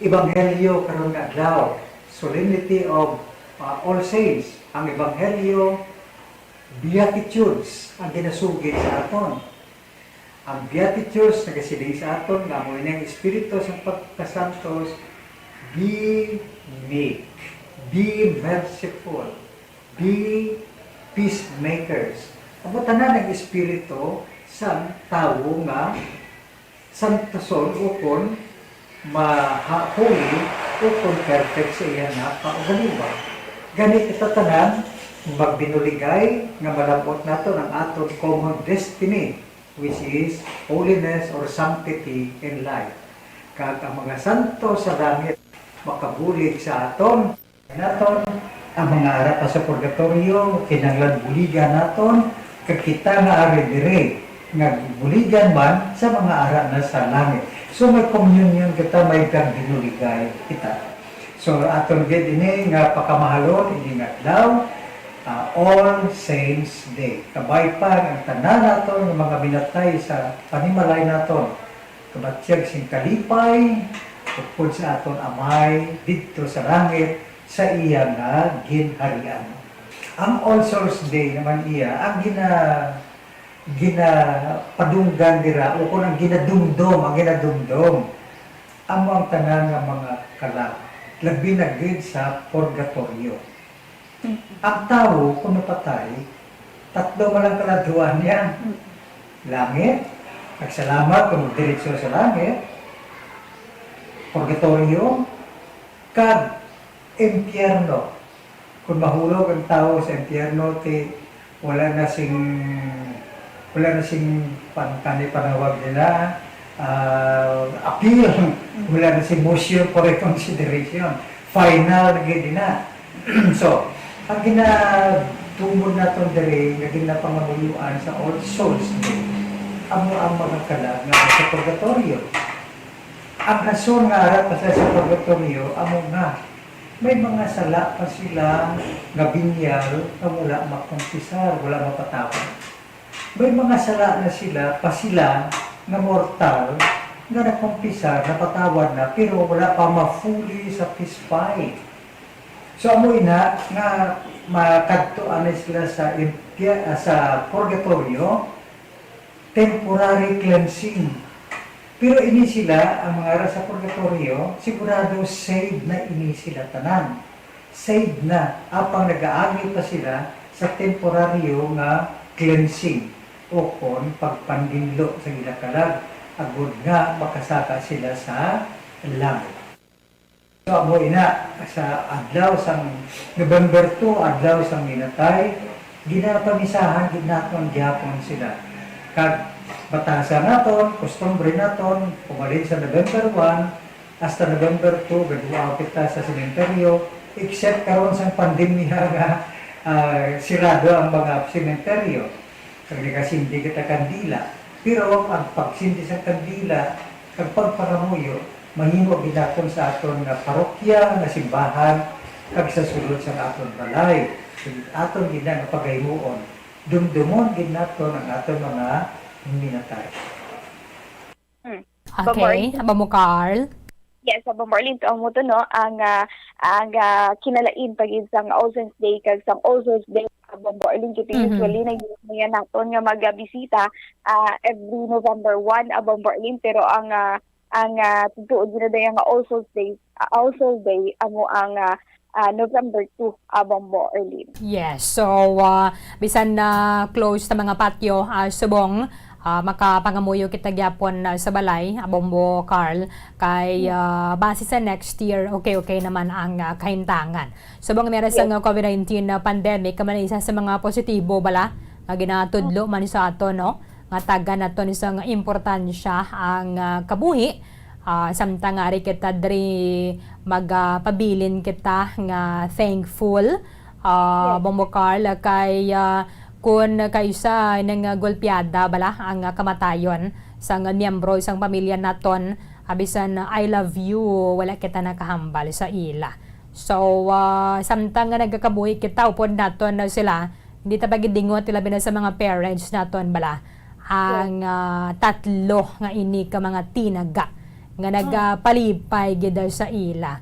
Ebanghelyo karon nga adlaw, Solemnity of All Saints. Ang Ebanghelyo, Beatitudes ang ginasugid sa aton. Ang Beatitudes nagasiling sa aton nga mo ng espiritu sa pagkasantos, be meek, be merciful, be peacemakers. Ang tanan ng espiritu sa tawo nga santason ukon ma-holy ukon perfect sa iya na kaugaliwa. Ganit ito tanan magbinuligay nga malabot nato ng aton common destiny, which is holiness or sanctity in life. Kag ang mga santo sa langit makabulig sa aton ang mga ara pa sa purgatorio kinahanglan buligan naton kag kita nga ari dire nga buligan man sa mga ara na sa langit. So may communion kita, may binuligay kita. So aton gid ini nga pakamahalon ini nga adlaw, All Saints Day. Kabay pa ang tanan naton ng mga binatay sa panimalay naton. Kabatyag sing kalipay, tungkol sa aton amay dito sa langit sa iya nga ginharian. Ang All Souls Day naman iya ang ginapadunggan dira o kung ang ginadumdum ang mga tanan nga mga kalag labi na gid sa purgatorio. Ang tao kung napatay, tatlo man lang kaladuan niya. Langit, nagsalamat kung diretso sa langit, purgatorio, kag impyerno. Kung mahulog ang tao sa impyerno, wala na sing panawag nila, appeal, wala na sing motion for reconsideration. Final na gid na. So, ang ginatungod naton diri nga ginapangabuluan sa All Souls Day, amo ang mga kalag nga sa purgatorio. Ang rason nga ara pa sa purgatorio amo nga may mga sala pa sila nga binyal na wala makumpisar, wala mapatawad. May mga sala na sila pa sila nga mortal nga nakumpisar, napatawad na pero wala pa ma-fully satisfied. So amo ina nga makadtuan na sila sa sa purgatorio, temporary cleansing. Pero ini sila ang mga ara sa purgatorio, sigurado saved na ini sila tanan. Saved na apang nagaagi pa sila sa temporaryo nga cleansing o kon pagpandinlo sa gilakalag agud nga makasaka sila sa langit. So amo ina sa adlaw sang November 2, adlaw sang ginatay, ginapamisahan gid naton gyapon sila. Kag batasan naton, customary naton, pumalin sa November 1 hasta November 2 gadua kita sa sementeryo, except karon sang pandemya nga sirado ang mga sementeryo. Kag nakasindi kita kandila. Pero ang pagsindi sa kandila, kag pagparamuyo, mahimo gidakon sa aton nga parokya, nga simbahan, kag sa sulod sa aton balay. Aton gid nga pagaymuon. Dumdumon gid naton ang aton mga minatay. Okay, aba mo Carl. Yes, sa Marlene to ang muto no ang kinalain pagid sang All Saints Day kag sang All Souls Day Marlene kiti usually na yan naton nga magabisita every November 1 Marlene pero ang tutuod ginaday nga All Souls Day amo ang November 2 Marlene. Yes, so bisan na close sa mga patio, subong makapangamuyo kita gyapon sa balay, Bombo Carl, kay base sa next year, okay naman ang kahintangan. So bang meron sa COVID-19 na pandemic, kaman isa sa mga positibo bala, nga ginatudlo man sa ato, no? Nga taga nato isang importansya ang kabuhi. Samtang ari kita diri magpabilin kita nga thankful Bombo Carl kay kun kaysa nang golpeada bala ang kamatayon sa miyembro isang pamilya naton abisan I love you wala kita nakahambal sa ila. So samtang nga nagakabuhi kita upod naton sila hindi ta pagidingot labi na sa mga parents naton bala ang tatlo nga ini ka mga tinaga nga nagpalipay gid sa ila.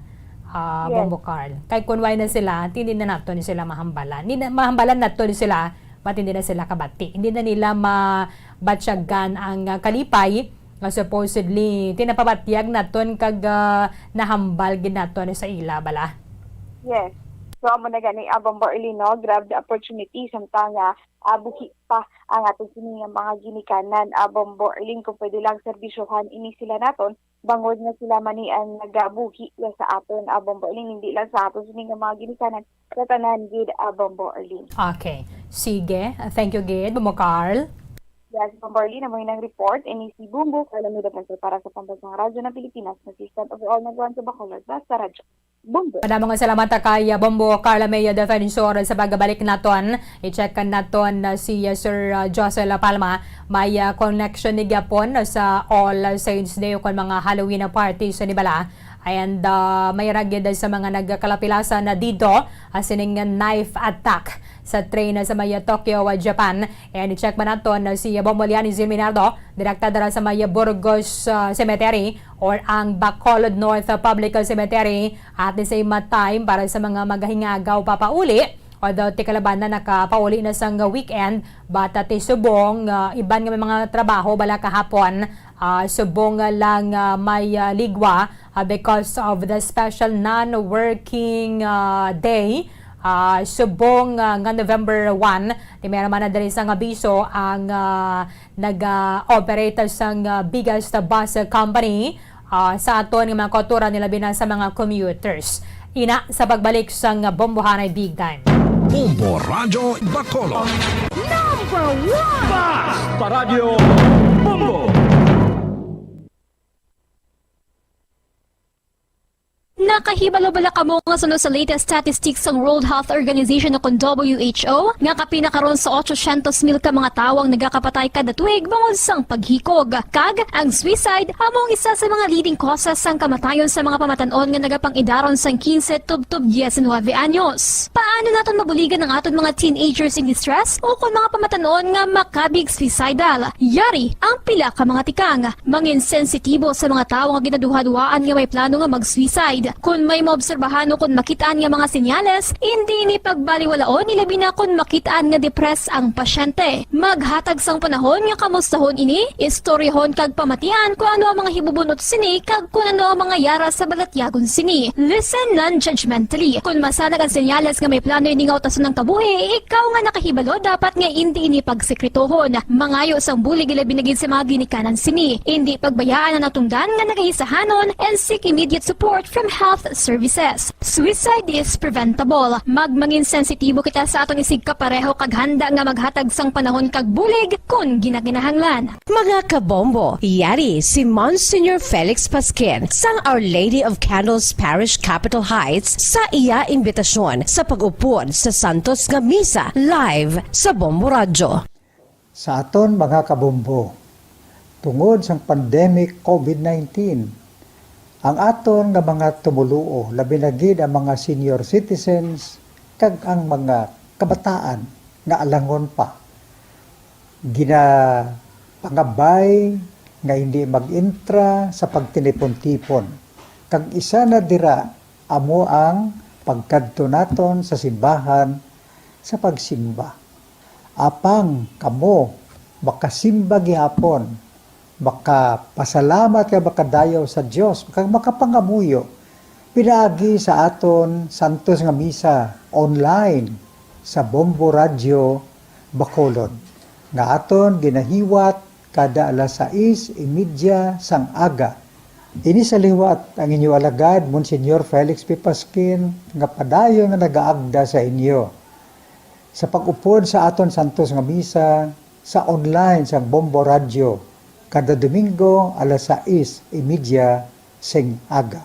Bombo Carl. Kay kunway na sila, hindi na nato ni sila mahambalan. Mahambalan nato ni sila, but hindi na sila kabati. Hindi na nila mabatsyagan ang kalipay nga supposedly tinapabatyag naton kag nahambal gid naton sa ila bala. Yes. So amo na gani Bombo Erlino, grab the opportunity samtang buhi pa ang atong sini nga mga ginikanan Bombo Erlin kung pwede lang serbisyohan ini sila naton bangod nga sila mani ang nagabuhi sa aton Bombo Erlin hindi lang sa aton sini nga mga ginikanan sa tanan gid Bombo Erlin. Okay. Sige. Thank you gid Bombo Carl. Yes, Bombo Erlin na mo ng report ini si Bumbo kalamida para sa Pambansang Radyo ng Pilipinas Assistant Overall Nagwan sa Bacolod basta radyo. Bumbo. Madamang salamat kay Bombo Carla Mea Defensor sa pagbabalik naton. I-check naton si Sir Josel Palma may connection ni Gapon sa All Saints Day o mga Halloween parties ni bala. And may ragid sa mga nagkalapilasan na dito sining knife attack sa train sa Maya Tokyo, Japan. And i-check man naton si Bomoliani Zilminardo, direkta sa Maya Burgos Cemetery or ang Bacolod North Public Cemetery at the same time para sa mga maghingagaw papauli. Although tikalaban na nakapauli na sang weekend, bata ti subong, iban nga may mga trabaho bala kahapon, subong lang may ligwa because of the special non-working day. Subong nga November 1, di meron man na dali sang abiso ang nag-operate sang biggest bus company sa aton nga mga kultura nila binan sa mga commuters. Ina sa pagbalik sang Bombohanay Big Time. Bombo Radyo Bacolod. Number 1! Basta Radio Bombo. Nakahibalo bala kamo nga sunod sa latest statistics ng World Health Organization o WHO nga kapinakaron sa 800,000 ka mga tawang nagakapatay kada tuig bangod sang paghikog. Kag ang suicide among isa sa mga leading causes sang kamatayon sa mga pamatanon nga nagapangidaron sang 15 tub 19 anyos. Paano naton mabuligan ang aton mga teenagers in distress o kung mga pamatanon nga makabig suicidal? Yari ang pila ka mga tikang mangin sensitibo sa mga tawo nga ginaduhaduaan nga may plano nga mag-suicide. Kung may maobserbahan o kung makitaan nga mga senyales, hindi ni pagbaliwalaon nilabi na kung makitaan nga depress ang pasyente. Maghatag sang panahon nga kamustahon ini, istoryahon kag pamatian kung ano ang mga hibubunot sini kag kung ano ang mga yara sa balatyagon sini. Listen non-judgmentally. Kung masanag ang senyales nga may plano ini nga utason ng kabuhi, ikaw nga nakahibalo dapat nga hindi ini pagsekretohon. Mangayo sang bulig ilabi na gid sa mga ginikanan sini. Hindi pagbayaan ang natungdan nga nagahisahanon and seek immediate support from health services. Suicide is preventable. Magmangin sensitibo kita sa atong isig kapareho kag handa nga maghatag sang panahon kag bulig kung ginaginahanglan. Mga kabombo, yari si Monsignor Felix Pasquin sang Our Lady of Candles Parish Capitol Heights sa iya imbitasyon sa pag-upod sa Santos nga Misa live sa Bombo Radyo. Sa aton mga kabombo, tungod sa pandemic COVID-19, ang aton nga mga tumuluo, labi na gid ang mga senior citizens kag ang mga kabataan nga alangon pa. Pangabay nga hindi mag-intra sa pagtinipon-tipon. Kag isa na dira amo ang pagkadto naton sa simbahan sa pagsimba. Apang kamo makasimba gihapon, makapasalamat ka makadayaw sa Dios, makapangamuyo pinaagi sa aton Santos nga Misa online sa Bombo Radyo Bacolod nga aton ginahiwat kada alas 6:30 sang aga. Ini sa liwat ang inyo alagad, Monsignor Felix P. Pasquin, nga padayon nga nagaagda sa inyo. Sa pag-upod sa aton santos nga misa, sa online sa Bombo Radio, kada Domingo alas 6:30 sing aga.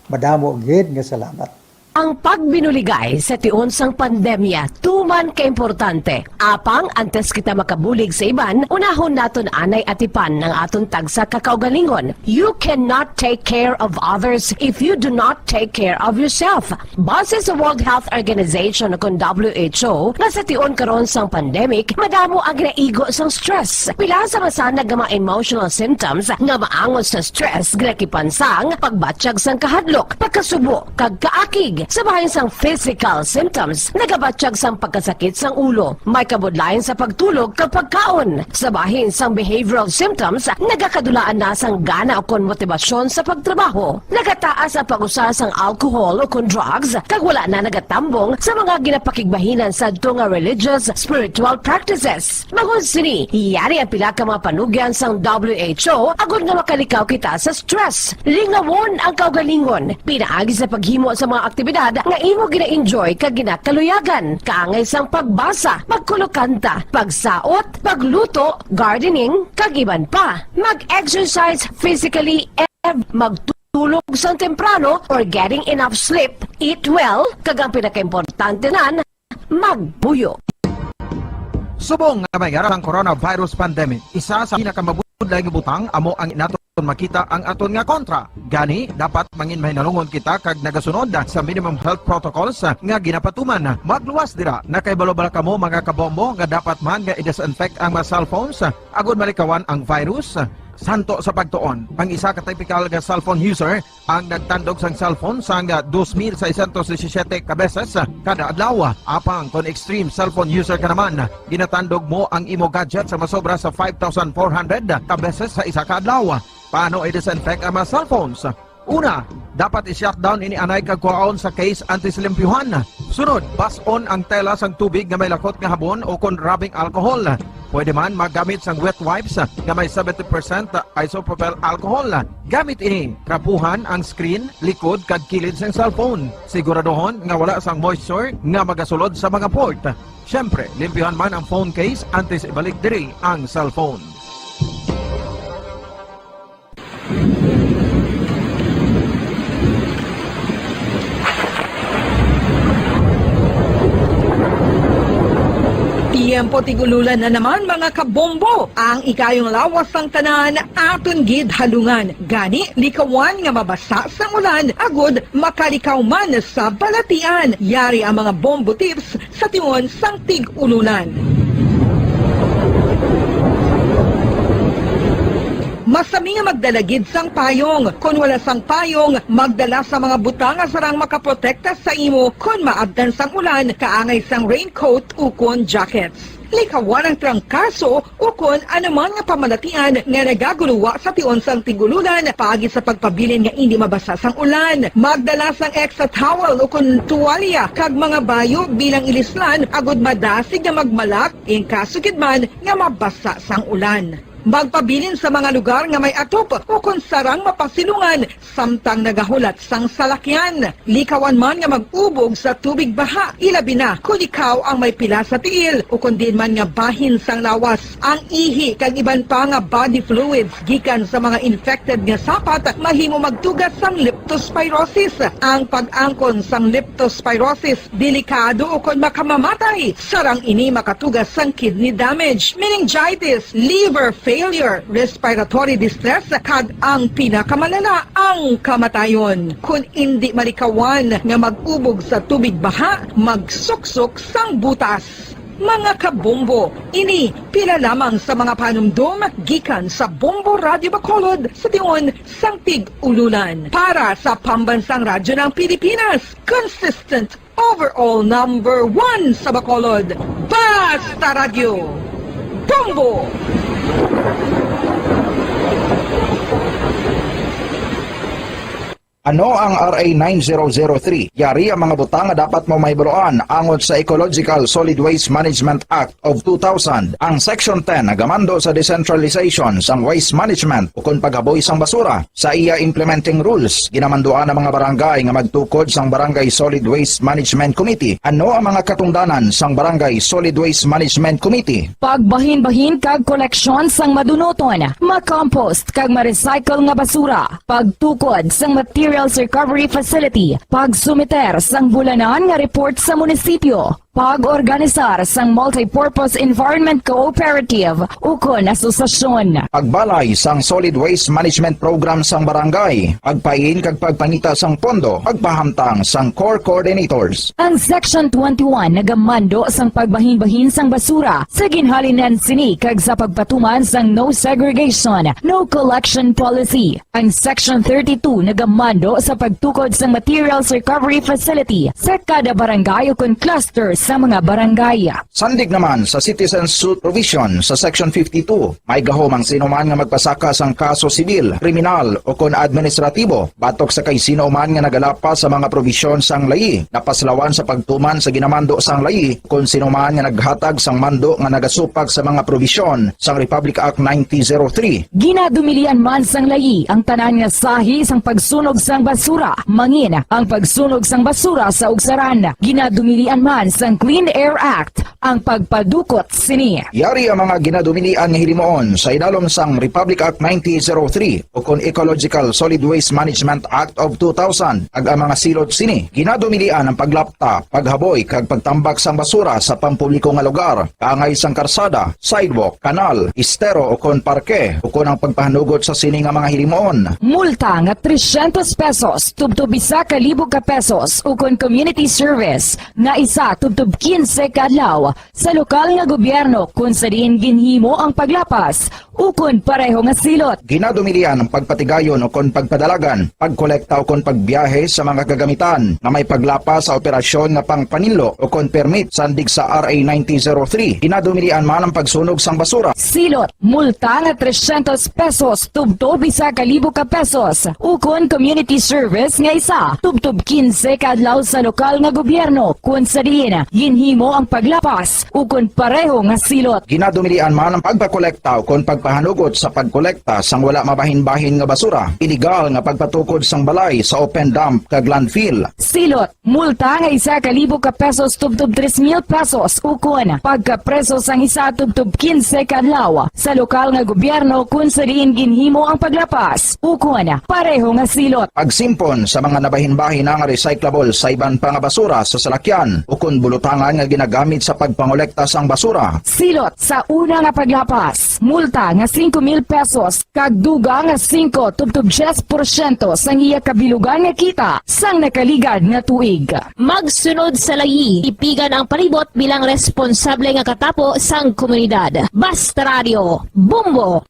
Madamo gid nga salamat. Ang pagbinuligay sa tiun sang pandemya, tuman ka-importante. Apang, antes kita makabulig sa iban, unahon naton anay atipan ng aton tagsa kakaugalingon. You cannot take care of others if you do not take care of yourself. Base sa World Health Organization kung WHO, na sa tiun karon sang pandemic, madamo ang ginaigo sang stress. Pila sa masanag nga mga emotional symptoms nga maangos sa stress, ginakipansang pagbatsyag sang kahadlok, pagkasubo, kag kaakig, sa bahin sang physical symptoms, nagabatsyag sang pagkasakit sang ulo, may kabudlayan sa pagtulog kapag kaon. Sa bahin sang behavioral symptoms, nagakadulaan na sang gana o kon motibasyon sa pagtrabaho. Nagataas ang pag-usa sang alcohol o kon drugs, kag wala na nagatambong sa mga ginapakigbahinan sa nga religious, spiritual practices. Magun sini, iyari ang pila ka mga panugyan sang WHO agud nga makalikaw kita sa stress. Lingawon ang kaugalingon, pinaagi sa paghimo sa mga aktibidad nga imo gina-enjoy kag ginakaluyagan, kaangay sang pagbasa, pagkulokanta, pagsaot, pagluto, gardening, kag iban pa. Mag-exercise physically and magtulog sang temprano or getting enough sleep, eat well, kag ang pinaka-importante nan, magbuyo. Subong nga may ang coronavirus pandemic, isa sa pinakamabudlay nga butang amo ang inaton makita ang aton nga kontra. Gani, dapat mangin mahinalungon kita kag nagasunod sa minimum health protocols nga ginapatuman. Magluwas dira na kay balobala kamo mga kabombo nga dapat man nga i-disinfect ang mga cellphones agud malikawan ang virus. Santo sa pagtuon, ang isa ka typical nga cellphone user ang nagtandog sang cellphone sang 2,617 ka beses kada adlaw. Apang kon extreme cellphone user ka naman, ginatandog mo ang imo gadget sa masobra sa 5,400 ka beses sa isa ka adlaw. Paano i-disinfect ang mga cellphones? Una, dapat i-shutdown ini anay kagkuhaon sa case antisilimpyuhan. Sunod, bason ang tela sang tubig nga may lakot nga habon o kon rubbing alcohol. Pwede man magamit sang wet wipes nga may 70% isopropyl alcohol. Gamit ini, krapuhan ang screen, likod kag kilid sang cellphone. Siguraduhon nga wala sang moisture nga magasulod sa mga port. Syempre, limpyuhan man ang phone case antes ibalik diri ang cellphone. Tiempo tigululan na naman mga kabombo. Ang ikayong lawas ng tanan aton gid halungan. Gani likawan nga mabasa sa ulan agud makalikaw man sa balatian. Yari ang mga bombo tips sa tiyon sang tig-ululan. Masami nga magdalagid sang payong. Kung wala sang payong, magdala sa mga butang nga sarang makaprotekta sa imo kung maabdan sang ulan, kaangay sang raincoat o kon jackets. Likawan ang trangkaso o kon anuman nga pamalatian nga nagaguluwa sa tion sang tigululan paagi sa pagpabilin nga hindi mabasa sang ulan. Magdala sang extra towel o kon tuwalya kag mga bayo bilang ilislan agud madasig nga magmalak ing kasugid man nga mabasa sang ulan. Magpabilin sa mga lugar nga may atop o kung sarang mapasilungan samtang nagahulat sang salakyan. Likawan man nga mag-ubog sa tubig baha, ilabi na kung ikaw ang may pila sa tiil o kung din man nga bahin sang lawas. Ang ihi kag iban pa nga body fluids gikan sa mga infected nga sapat mahimo magtugas sang leptospirosis. Ang pag-angkon sang leptospirosis delikado o kung makamamatay. Sarang ini makatugas sang kidney damage, meningitis, liver failure, respiratory distress, kag ang pinakamalala, ang kamatayon. Kung hindi malikawan nga mag-ubog sa tubig baha, magsuksok sang butas. Mga kabombo, ini pila lamang sa mga panumdum gikan sa Bombo Radio Bacolod sa tion sang tig-ululan. Para sa Pambansang Radyo ng Pilipinas, consistent overall number 1 sa Bacolod, Basta Radio, Bombo! Ano ang RA 9003? Yari ang mga butang nga dapat mo mahibaloan angon sa Ecological Solid Waste Management Act of 2000. Ang Section 10 nagamando sa decentralization sang waste management o kung paghaboy sang basura. Sa iya implementing rules, ginamanduan ang mga barangay nga magtukod sang Barangay Solid Waste Management Committee. Ano ang mga katungdanan sang Barangay Solid Waste Management Committee? Pagbahin-bahin kag koleksyon sang madunoton, makompost kag ma-recycle nga basura, pagtukod sang materials recovery facility, pagsumiter sang bulanan nga report sa munisipyo, pag-organisar sang multi-purpose environment cooperative ukon asosasyon. Pagbalay sang solid waste management program sang barangay, pagpain kag pagpangita sang pondo, pagpahamtang sang core coordinators. Ang Section 21 nagamando sang pagbahin-bahin sang basura sa ginhalinan sini kag sa pagpatuman sang no segregation, no collection policy. Ang Section 32 nagamando sa pagtukod sang materials recovery facility sa kada barangay ukon cluster sa mga barangay. Sandig naman sa citizen suit provision sa Section 52, may gahom ang sino man nga magpasaka sang kaso sibil, kriminal o kon administratibo, batok sa kay sino man nga nagalapa sa mga provision sang layi, napaslawan sa pagtuman sa ginamando sang layi, kung sino man nga naghatag sang mando nga nagasupag sa mga provision sang Republic Act 9003. Ginadumilian man sang layi ang tanan nga sahi sang pagsunog sang basura, mangin ang pagsunog sang basura sa ugsaran. Ginadumilian man sang Clean Air Act ang pagpadukot sini. Yari ang mga ginadumilian nga hilimoon sa idalom sang Republic Act 9003 o kon Ecological Solid Waste Management Act of 2000. Ag ang mga silot sini, ginadumilian ang paglapta, paghaboy kag pagtambak sang basura sa pampubliko nga lugar, kaangay sang karsada, sidewalk, kanal, estero o kon parke o kon ang pagpahanugot sa sini nga mga hilimoon. Multa nga 300 pesos tubtob 1,000 ka pesos ukon community service nga isa tubtob 15 kadlaw sa lokal nga gobyerno kung sa diin ginhimo ang paglapas ukon pareho nga silot. Ginadumilian ang pagpatigayon o kon pagpadalagan, pagkolekta o kon pagbiyahe sa mga kagamitan na may paglapas sa operasyon nga pangpanilo o kon permit sandig sa RA 9003. Ginadumilian man ang pagsunog sang basura. Silot, multa nga 300 pesos tubtob 1,000 ka pesos ukon community service nga isa tubtob 15 kadlaw sa lokal nga gobyerno kung sa diin ginhimo ang paglapas ukon pareho nga silot. Ginadumilian man ang pagpakolekta o kon pagpahanugot sa pagkolekta sang wala mabahin-bahin nga basura. Illegal nga pagpatukod sang balay sa open dump kag landfill. Silot, multa nga 1,000 ka pesos tubtob 3,000 pesos ukon pagkapreso sang isa tubtob 15 kadlaw sa lokal nga gobyerno kung sa diin ginhimo ang paglapas ukon pareho nga silot. Pagsimpon sa mga nabahin-bahin nga recyclable sa iban pa nga basura sa salakyan o kun bulutangan nga ginagamit sa pagpangolekta sang basura. Silot sa una nga paglapas, multa nga 5,000 pesos kag duga nga 5 tubtob 10% sang iya kabilugan nga kita sang nakaligad nga tuig. Magsunod sa layi, ipigan ang palibot bilang responsable nga katapo sang komunidad. Basta Radio, Bumbo!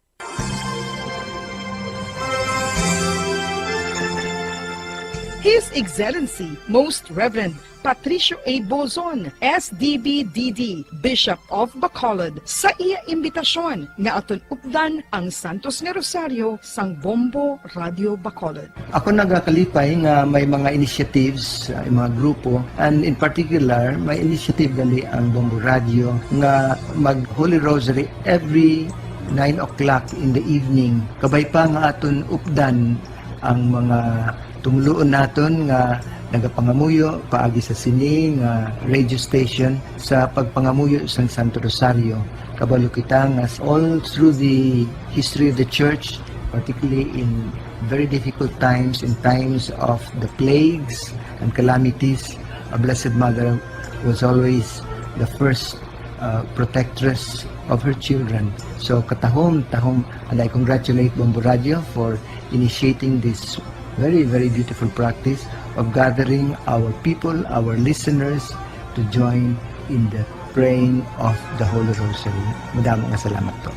His Excellency, Most Reverend Patricio A. Bozon, SDB-DD, Bishop of Bacolod, sa iya imbitasyon nga aton updan ang Santos nga Rosario sang Bombo Radio Bacolod. Ako nagakalipay nga may mga initiatives, mga grupo, and in particular, may initiative gali ang Bombo Radio nga mag Holy Rosary every 9 o'clock in the evening. Kabay pa nga aton updan ang mga tungluon naton nga nagapangamuyo paagi sa sini nga radio station sa pagpangamuyo sa Santo Rosario. Kabalo kita nga all through the history of the church, particularly in very difficult times, in times of the plagues and calamities, our Blessed Mother was always the first protectress of her children. So katahom, and I congratulate Bombo Radio for initiating this very, very beautiful practice of gathering our people, our listeners, to join in the praying of the Holy Rosary. Madaming salamat po.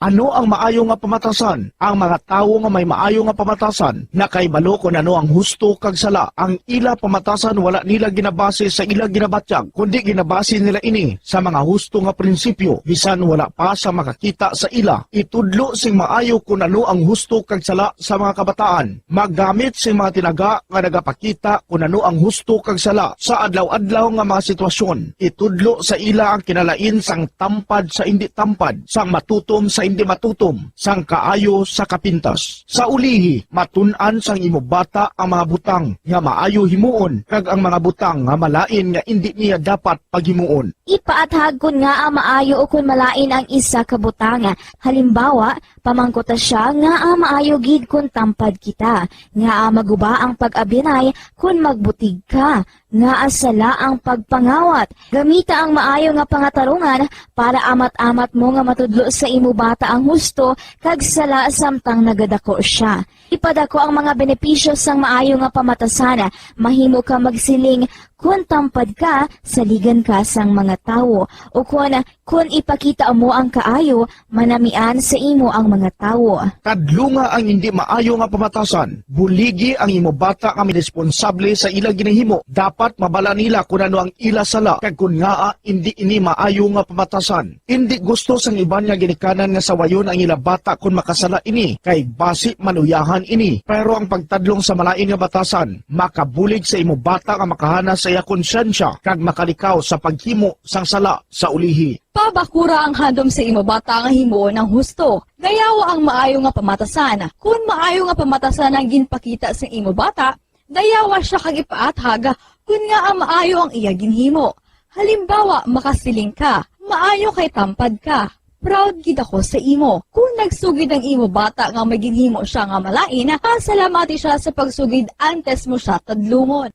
Ano ang maayo nga pamatasan? Ang mga tawo nga may maayo nga pamatasan na kay balo kung ano ang husto kag sala. Ang ila pamatasan wala nila ginabase sa ila ginabatyag, kundi ginabase nila ini sa mga husto nga prinsipyo. Bisan wala pa sa makakita sa ila, itudlo sing maayo kung ano ang husto kag sala sa mga kabataan. Maggamit sing mga tinaga nga nagapakita kung ano ang husto kag sala sa adlaw-adlaw nga mga sitwasyon. Itudlo sa ila ang kinalain sang tampad sa hindi tampad, sang matutom sa hindi matutom, sang kaayo sa kapintas. Sa ulihi, matun-an sang imo bata ang mga butang nga maayo himuon, kag ang mga butang nga malain nga hindi niya dapat paghimuon. Ipaathag kun nga ang maayo o kun malain ang isa ka butanga. Halimbawa, pamangkota siya nga ang maayo gid kun tampad kita, nga ang maguba ang pag-abinay kun magbutig ka, nga asala ang pagpangawat. Gamita ang maayo nga pangatarungan para amat-amat mo nga matudlo sa imo bata ang husto kag sala samtang nagadako siya. Ipadako ang mga benepisyo sang maayo nga pamatasan. Mahimo ka magsiling kun tampad ka, saligan ka sang mga tawo, o kun ipakita mo ang kaayo, manamian sa imo ang mga tawo. Kadlunga ang hindi maayo nga pamatasan. Buligi ang imo bata nga responsable sa ila ginahimo. Dapat mabala nila kung ano ang ila sala, kag kun nga hindi ini maayo nga pamatasan. Hindi gusto sang iban nga ginikanan nga sawayon ang ila bata kung makasala ini, kay basi maluyahan ini. Pero ang pagtadlong sa malain nga batasan, makabulig sa imo bata nga makahana sa iya konsyensya, kag makalikaw sa paghimo sang sala sa ulihi. Pabakura ang handom sa imo bata nga himuon ng husto. Dayawa ang maayo nga pamatasan. Kung maayo nga pamatasan ang ginpakita sa imo bata, dayawa siya kag ipaathag kun nga ang maayo ang iya ginhimo. Halimbawa, makasiling ka, maayo kay tampad ka. Proud gid ako sa imo. Kung nagsugid ang imo bata nga may ginhimo siya nga malain, pasalamati siya sa pagsugid antes mo siya tadlungon.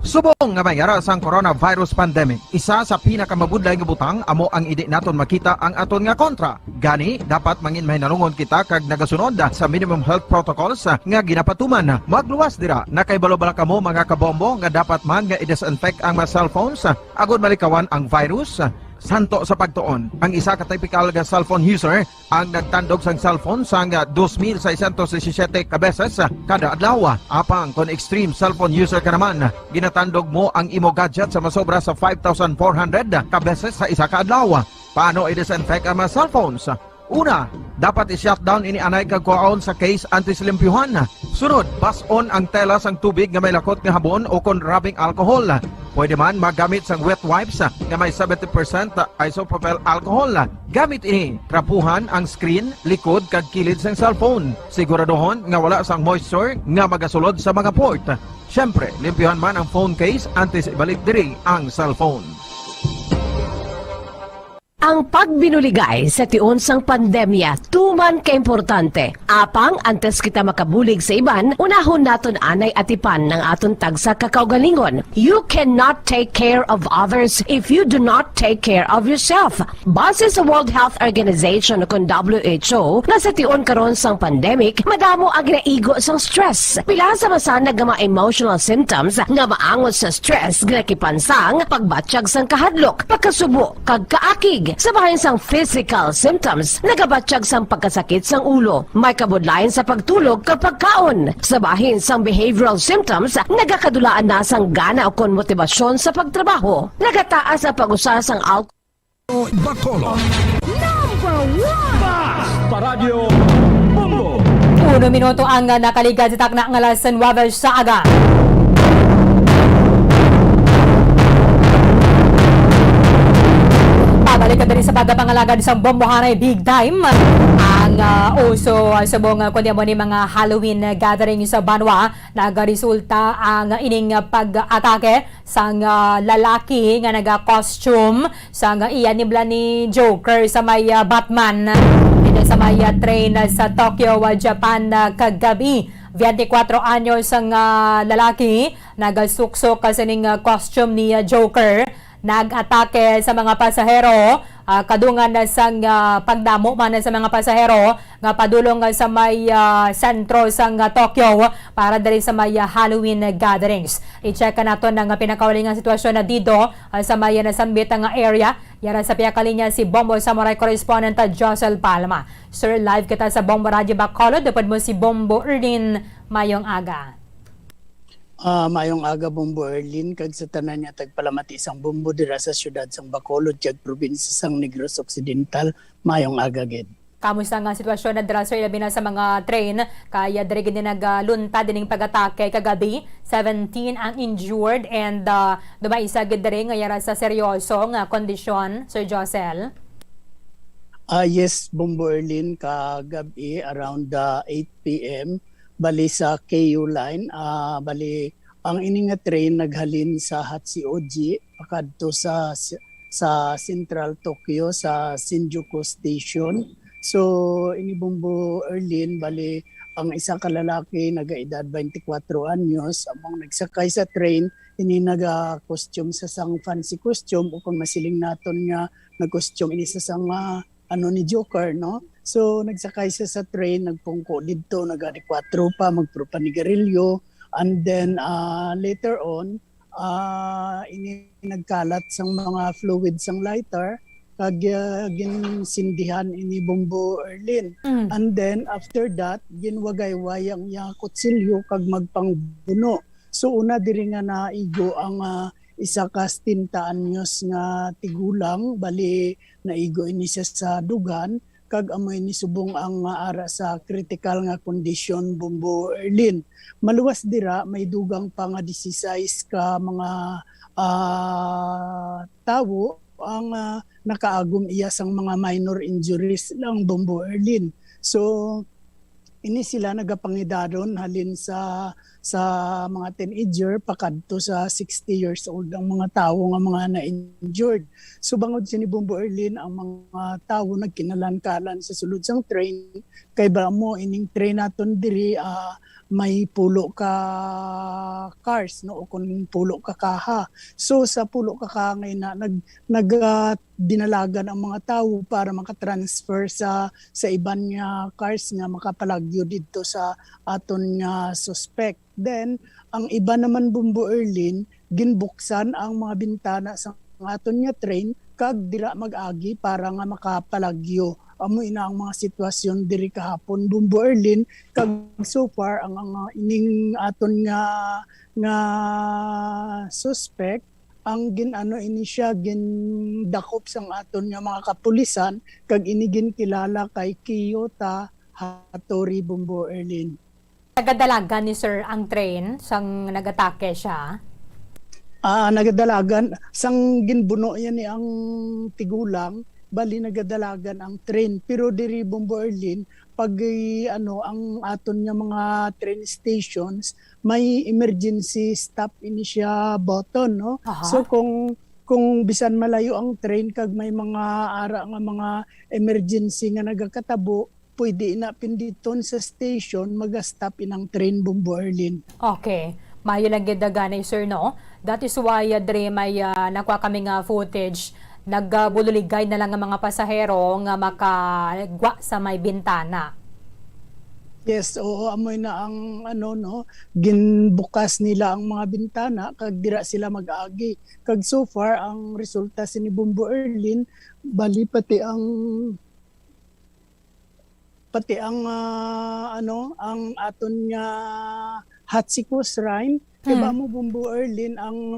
Subong nga mayara sang coronavirus pandemic. Isa sa pinakamabudlay nga butang amo ang idi naton makita ang aton nga kontra. Gani dapat mangin mahinalungon kita kag nagasunod sa minimum health protocols nga ginapatuman. Magluwas dira na kay balo-bala kamo mga kabombo nga dapat man nga i-disinfect ang mga cellphones agud malikawan ang virus. Santo sa pagtuon, ang isa ka typical nga cellphone user ang nagtandog sang cellphone sang 2,617 ka beses kada adlaw. Apang kon extreme cellphone user ka naman, ginatandog mo ang imo gadget sa masobra sa 5,400 ka beses sa isa ka adlaw. Paano i-disinfect ang mga cellphones? Una, dapat i-shutdown ini anay kag kuhaon sa case anti-slimpyuhan. Sunod, pass-on ang tela sang tubig nga may lakot nga habon o kon rubbing alcohol. Pwede man magamit sang wet wipes nga may 70% isopropyl alcohol. Gamit ini, trapuhan ang screen, likod kag kilid sang cellphone. Siguraduhon nga wala sang moisture nga magasulod sa mga port. Syempre, limpyuhan man ang phone case antes ibalik diri ang cellphone. Ang pagbinuligay sa tiun sang pandemya, tuman ka importante. Apang antes kita makabulig sa iban, unahon naton anay atipan ng aton tagsa kakaugalingon. You cannot take care of others if you do not take care of yourself. Base sa World Health Organization kung WHO, na sa tiun karon sang pandemic, madamo ang ginaigo sang stress. Pila sa masanag nga mga emotional symptoms nga maangon sa stress, ginakipansang pagbatsyag sang kahadlok, pagkasubo, kag kaakig. Sa bahin sang physical symptoms, nagabatsyag sang pagkasakit sang ulo, may kabudlayan sa pagtulog kapag kaon. Sa bahin sang behavioral symptoms, nagakadulaan na sang gana o kon motibasyon sa pagtrabaho. Nagataas sa pag-usa sang alcohol. Bacolod. Basta Radio Bombo. 1 minuto ang nakaligad sa takna ng alas 9 sa aga. Pabalik ka din sa pagkapangalagad sa bombohanay big time. Ang uso subong kundi mo ni mga Halloween gathering sa Banwa, nagaresulta ang ining pag-atake sang lalaki nga naga-costume sang iyan nibla ni Joker sa may Batman sa may train sa Tokyo, Japan kagabi. 24 anyos ang lalaki nagasuksok kasi ning costume ni Joker nag-atake sa mga pasahero, kadungan na sang pagdamo man sa mga pasahero nga padulong sa may sentro sang Tokyo para dali sa may Halloween gatherings. I-check nato ng pinakawalingang sitwasyon na dito sa may nasambit nga area. Yara sa piyakalinya si Bombo Samurai correspondent Josel Palma. Sir, live kita sa Bombo Radio Bacolod. Dapat mo si Bombo Erlin mayong aga. Mayong aga Bombo Erlin, kag sa tanan niya tagpalamati isang bombo dira sa syudad sang Bacolod, kag probinsya sang Negros Occidental. Mayong aga gid. Kamusta nga sitwasyon na dira, sir, labi na sa mga train kaya diri gid naglunta dining pag-atake kagabi, 17 ang injured and dumaisa gid diri nga yara sa seryoso nga kondisyon, Sir Josel. Yes, Bombo Erlin, kagabi around 8 p.m. bali sa KU line, bali ang ini nga train naghalin sa Hachioji pakadto sa Central Tokyo sa Shinjuku Station. So ini Bombo Erlin, bali ang isa ka lalaki nagaedad 24 anyos among nagsakay sa train, ini naga-costume sa sang fancy costume o kung masiling naton nga nag-costume ini sa sang ni Joker, no? So nagsakay siya sa train, nagpungko dito, nag-4 pa, magpropanigarilyo, and then later on, ini nagkalat sang mga fluids sang lighter, kag ginsindihan ini Bombo Erlin. And then after that, ginwagay-wayang niya kutsilyo kag magpangbuno. So una diri nga naigo ang isa ka 70 anyos nga tigulang, bali naigo ini siya sa dugan, kag amoy ni subong ang ara sa critical nga condition Bombo Erlin. Maluwas dira, may dugang pa nga 16 ka mga tawo ang nakaagom iya sang mga minor injuries lang Bombo Erlin. So ini sila nagapangidaron halin sa mga teenager pakadto sa 60 years old ang mga tawo nga mga na-injured. So bangod si ni Bombo Erlin, ang mga tawo nagkinalan-kalan sa sulod sang train, kay ba mo ining train naton diri may pulo ka cars, no, o kung pulo ka kaha. So sa pulo ka kaha ngay na dinalagan ang mga tawo para makatransfer sa iban nga cars nga makapalagyo dito sa aton nga suspect. Then ang iba naman Bombo Erlin, ginbuksan ang mga bintana sa aton nga train kag dira mag-agi para nga makapalagyo. Amo ina ang mga sitwasyon diri kahapon Bombo Erlin, kag so far ang ining aton nga suspect ang ini siya gindakop sang aton nga mga kapulisan, kag ini ginkilala kay Kiyota Hattori Bombo Erlin. Nagadalagan ni sir ang train sang nagatake siya? Nagadalagan sang ginbuno yan ni ang tigulang, bali nagadalagan ang train, pero diri Bombo Erlin pag ang aton nga mga train stations may emergency stop ini siya button, no? So kung bisan malayo ang train kag may mga ara nga mga emergency nga nagakatabo, pwede na pinditon sa station mag-stop inang train Bombo Erlin. Okay. Mayo lang gidagana sir, no? That is why dre may nakuha kami nga footage, nagbululigay na lang ang mga pasahero nga makagwa sa may bintana. Yes, oo, amoy na ang ginbukas nila ang mga bintana kag dira sila mag-agi. Kag so far ang resulta si ni Bombo Erlin, bali pati ang ang aton nga Hachiko Shrine, diba mo Bombo Erlin, ang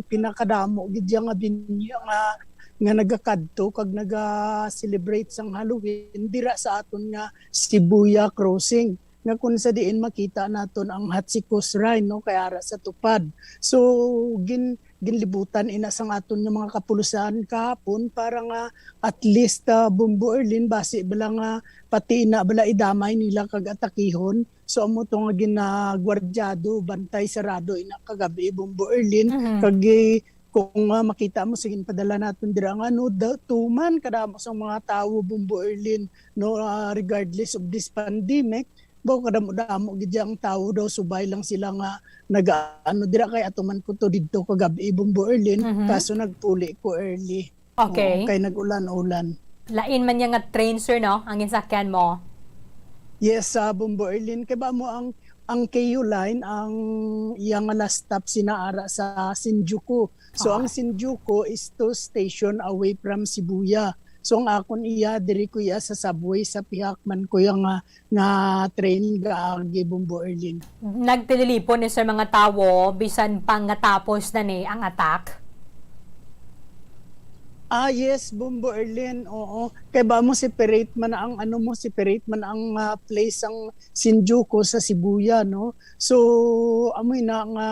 pinakadamo gid nga binyo nga nagakadto kag naga-celebrate sang Halloween dira sa aton nga Shibuya Crossing, nga kung sa diin makita naton ang Hachiko Shrine, no, kay ara sa tupad. So ginlibutan ina sang aton nga mga kapulusan kahapon para nga at least Bombo Erlin base bala nga pati ina bala idamay nila kag atakihon. So amo to nga ginagwardyado, bantay sarado ina kagabi Bombo Erlin, kag kung makita mo sige padala naton dira nga tuman kadamo sang mga tawo Bombo Erlin, no, regardless of this pandemic, Baw kadamo-damo gid ang tawo daw subay lang sila nga nag-ano dira kay atuman ko to didto kagabi Bombo Erlin kaso nagpuli ko early. Okay. Oo, kay nag-ulan-ulan. Lain man niya nga train, sir, no? Ang insakyan mo. Yes, Bombo Erlin kay ba mo ang KU line ang iyang last stop sinaara sa Shinjuku. So ang Shinjuku is 2 station away from Shibuya. So ang akon iya diri ko iya sa subway sa pihak man ko yung nga train gaagi Bombo Erlin. Nagtililipon ni sir mga tawo bisan pang natapos na ni ang attack. Yes, Bombo Erlin. Oo. Kaya ba mo separate man ang separate man ang place ang Shinjuku sa Shibuya, no? So amoy na nga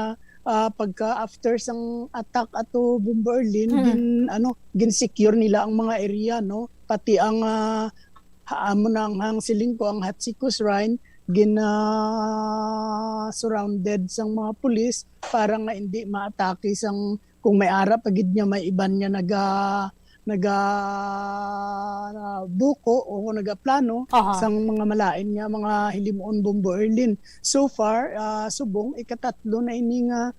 pagka after sang attack ato Bombo Erlin gin secure nila ang mga area, no? Pati ang amo nang hang siling ko ang Hachiku Shrine gin surrounded sang mga pulis para nga hindi maatake sang kung may ara pagid niya may iban niya buko o nagaplano sang mga malain niya mga hilimuon Bombo Erlin. So far subong ikatatlo na ini nga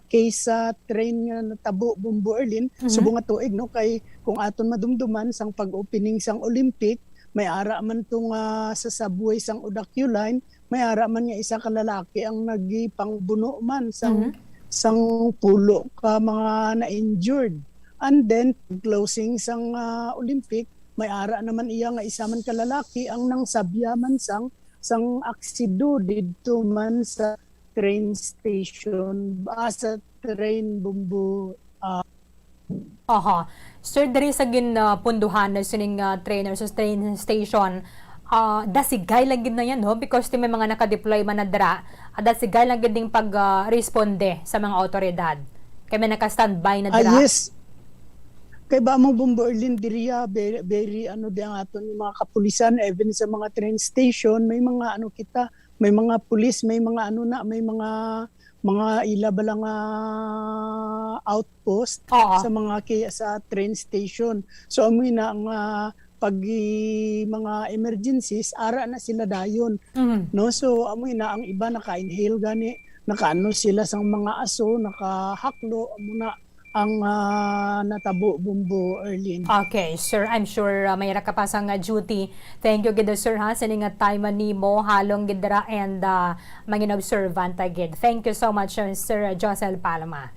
case sa train nga natabo Bombo Erlin subong nga tuig no kay kung aton madumduman sang pag-opening sang Olympic may ara man tong sa subway sang Odakyu line may ara man nga isa ka lalaki ang nagipangbuno man sang pulo ka mga na-injured. And then, closing sang Olympic, may ara naman iya nga isa man kalalaki ang nang sabya man sang aksido dito man sa train station, sa train Bombo. Sir, diri sa punduhan na sining trainer sa train station, dasigay lang gid na yan, no? Because may mga nakadeploy man na dira, dasigay lang gid ding pag-responde sa mga otoridad. Kaya may naka-standby na dira. Yes. Kay ba mo Bombo Erlin diriya very di ang aton yung mga kapulisan even sa mga train station may mga may mga pulis may mga may mga ila ba lang outpost sa mga sa train station. So amoy na ang pag mga emergencies ara na sila dayon no so amoy na ang iba naka-inhale gani nakaano sila sang mga aso nakahaklo muna ang natabo Bombo Erlin. Okay, sir, I'm sure may rakapasang duty. Thank you gid sir ha sa ning time nimo halong gid dira and mangin observant gid. Thank you so much Sir Josel Palma.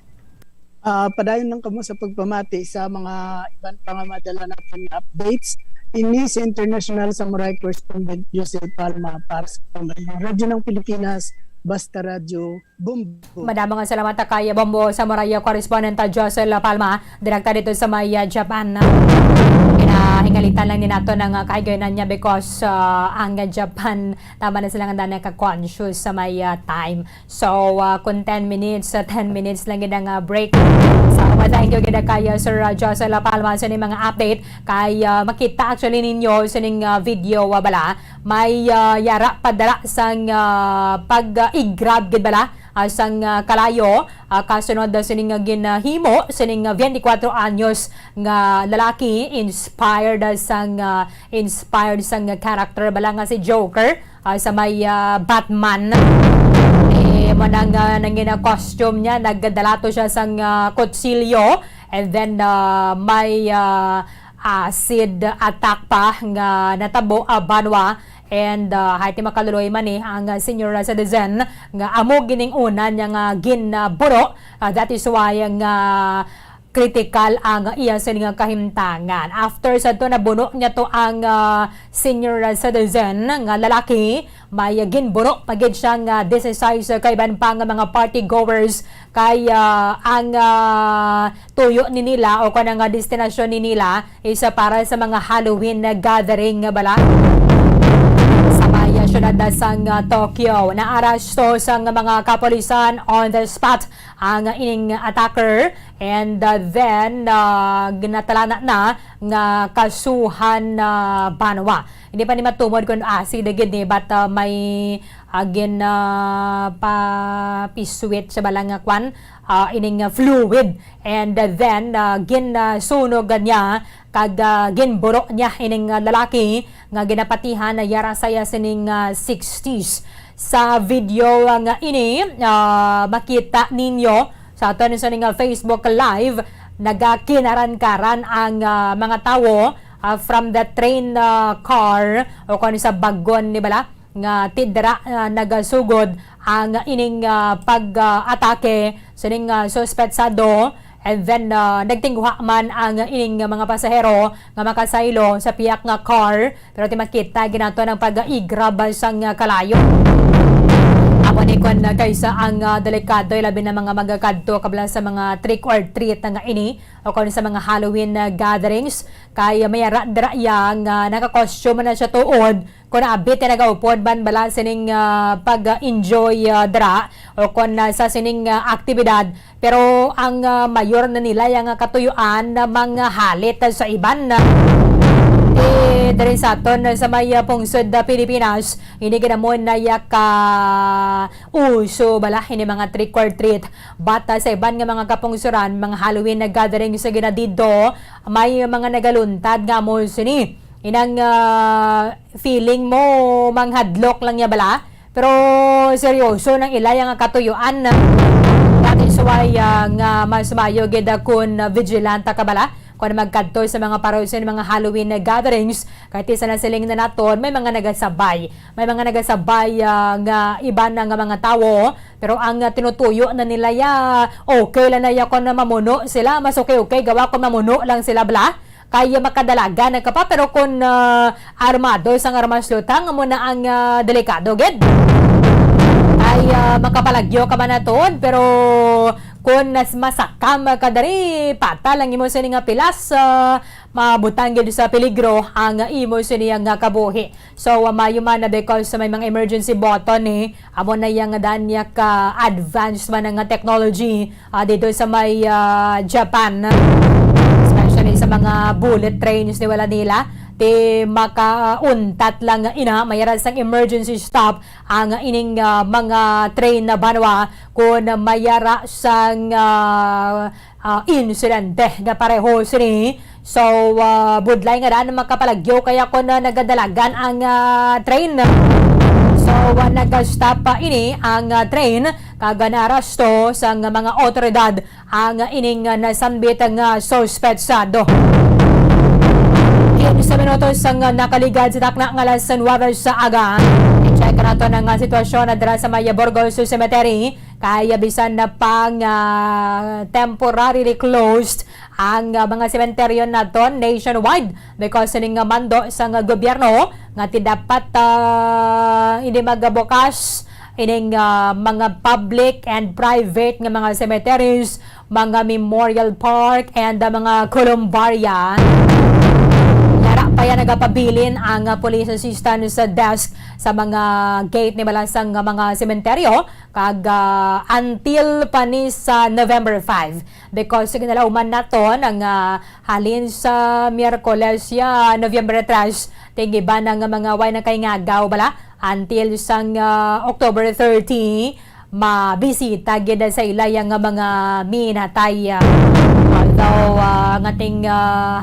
Padayon lang kamo sa pagpamati sa mga ibang pangamadala natin updates. Ini sa International Samurai Correspondent Josel Palma para sa Radyo ng Pilipinas, Basta Radyo, Bombo. Madamang salamat kay Bombo Samurai Correspondent Josel Palma, direkta dito sa may Japan. Hinalitan lang ni nato ng kahigayonan niya because ang Japan tama na silang handa na ka-conscious sa may time. So kung 10 minutes lang gid ang break. So thank you gid kay Sir Josel Palma sa mga update kay makita actually ninyo sa ning video bala may yara padala sang pag-i-grab gid bala sang kalayo kasunod sa ning ginahimo sa ning 24 anyos nga lalaki inspired sang character bala nga si Joker sa may Batman manang nangina costume niya nagdalato siya sang kutsilyo and then may acid attack pa nga natabo banwa. And haiti makaluloy man ang senior citizen nga amo gining una niya nga ginburo. That is why ang critical ang iya sa nga kahimtangan. After sa to nabuno niya to ang senior citizen nga lalaki, may ginburo pagid siya nga desisize kay ban pa nga mga party goers kay ang tuyo ni nila o kanang destinasyon ni nila isa para sa mga Halloween gathering bala. Syudad sang Tokyo. Naaresto sang mga kapulisan on the spot ang ining attacker and then ginatalanan na nga kasuhan banwa. Hindi pa ni matumod kung acid gid ni but may agin piswit sa balang kwan ining fluid and then ginsunog niya kag ginburo niya ining lalaki nga ginapatihan na yara saya sining 60s. Sa video nga ini makita ninyo sa aton sa ning Facebook Live, nagakinaran-karan ang mga tawo from the train car o kung sa bagon ni bala nga tidra nagasugod ang ining pag-atake sa ning suspetsado, and then nagtingguha man ang ining mga pasahero nga makasaylo sa piyak nga car, pero ti makita ginato ng pag-igrab sang kalayo. Amo ni kon kaysa ang delikado labi na mga magakadto kabla sa mga trick or treat nga ini o kon sa mga Halloween gatherings, kay mayara dra yang naka-costume na siya tuod kung abit na nagaupod ban bala sining pag-enjoy dra o kon sa sining aktibidad, pero ang mayor na nila yung katuyuan na mga halit sa iban dari sa aton sa may pungsod Pilipinas, ini ginamon na yaka uso bala ini mga trick or treat, bata sa iban nga mga kapungsuran, mga Halloween na gathering sa ginadido, may mga nagaluntad nga mo sini inang feeling mo manghadlok lang niya bala, pero seryoso nang ilay ang katuyuan natin suway nga mas mayo gida kun vigilanta ka bala kung magkadto sa mga parousyon, mga Halloween gatherings, kahit isa na siling na naton, may mga nagasabay. May mga nagasabay nga iba na nga mga tao, pero ang tinutuyo na nila okay lang na kung mamuno sila, mas okay, gawa kung mamuno lang sila bala, kaya makadalaga na ka pa, pero kung armado sang armas lutang, mo na ang delikado, ged. Ay makapalagyo ka man naton, pero kung nas masakam ka dari pata lang imo sini nga pilas mabutang gyud sa peligro ang imo sini nga kabuhi. So mayo man na because may mga emergency button amo na yang danya ka advanced man nga technology dito sa may Japan, especially sa mga bullet trains ni wala nila ti makauntat lang ina mayroon sang emergency stop ang ining mga train na banwa kung mayara sang insidente nga pareho sini. So budlay nga daan makapalagyo kaya kung nagadalagan ang train. So nag-stop pa ini ang train kaga naarasto sang mga otoridad ang ining nasambit nga suspetsado. Sa minutos sang nakaligad sa takna nga alas 9 sa aga. I-check nato ng sitwasyon na dira sa Maya Burgos Cemetery, kaya bisan na pang temporarily closed ang mga sementeryo naton nationwide because ning mando sang gobyerno nga ti dapat hindi magabukas ining mga public and private nga mga cemeteries, mga memorial park and mga columbaria. Kaya nagapabilin ang police assistant sa desk sa mga gate ni balasang mga sementeryo kag until pa ni sa November 5 because ginalauman naton ang halin sa Miyerkules November 3 tingiba ng mga way na kay ngagaw bala until sang October 30 mabisita gid sa ilayang mga minatay. Although ngating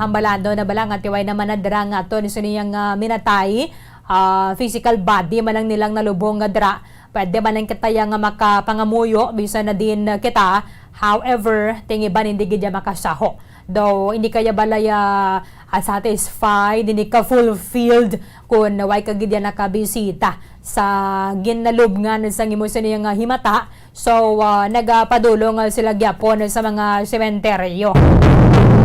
hambalado na bala nga tiway naman na dira nga to ni suniyang minatay, physical body man lang nilang nalubong nga dira, pwede man lang kita nga makapangamuyo bisan na din kita. However, tingiban hindi gid makasaho. Though hindi kaya balaya satisfied, hindi ka fulfilled kung way ka gid nakabisita sa ginalubngan sa imo sa niyang himata. So nagapadulong sila gyapon sa mga sementeryo.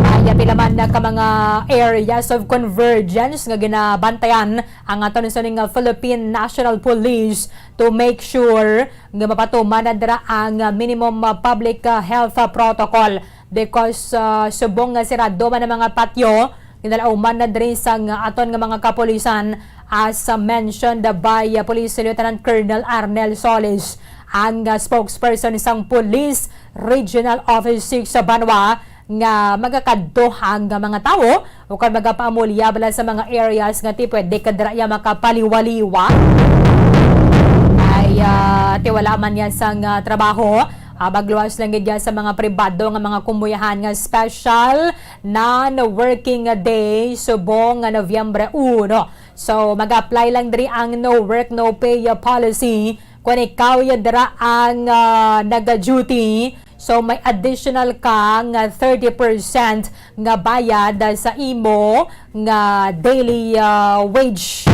Kaya pilaman na ka mga areas of convergence nga ginabantayan ang aton sa ning Philippine National Police to make sure nga mapatuman na dira ang minimum public health protocol because subong nga sirado man ang mga patio ginalauman na diri sa aton nga mga kapulisan as mentioned by Police Lieutenant Colonel Arnel Solis, ang spokesperson isang Police Regional Office 6 sa Banwa nga magakadto ang mga tao o kung magapaamulya bala sa mga areas nga ti pwede kadra makapaliwaliwa ay tiwala man yan sang trabaho Magluwas lang gid sa mga pribado nga mga kumuyahan nga special non-working day subong nga Nobyembre 1. So mag-apply lang diri ang no work no pay policy kung ikaw dira ang naga-duty. So may additional ka nga 30% nga bayad sa imo nga daily wage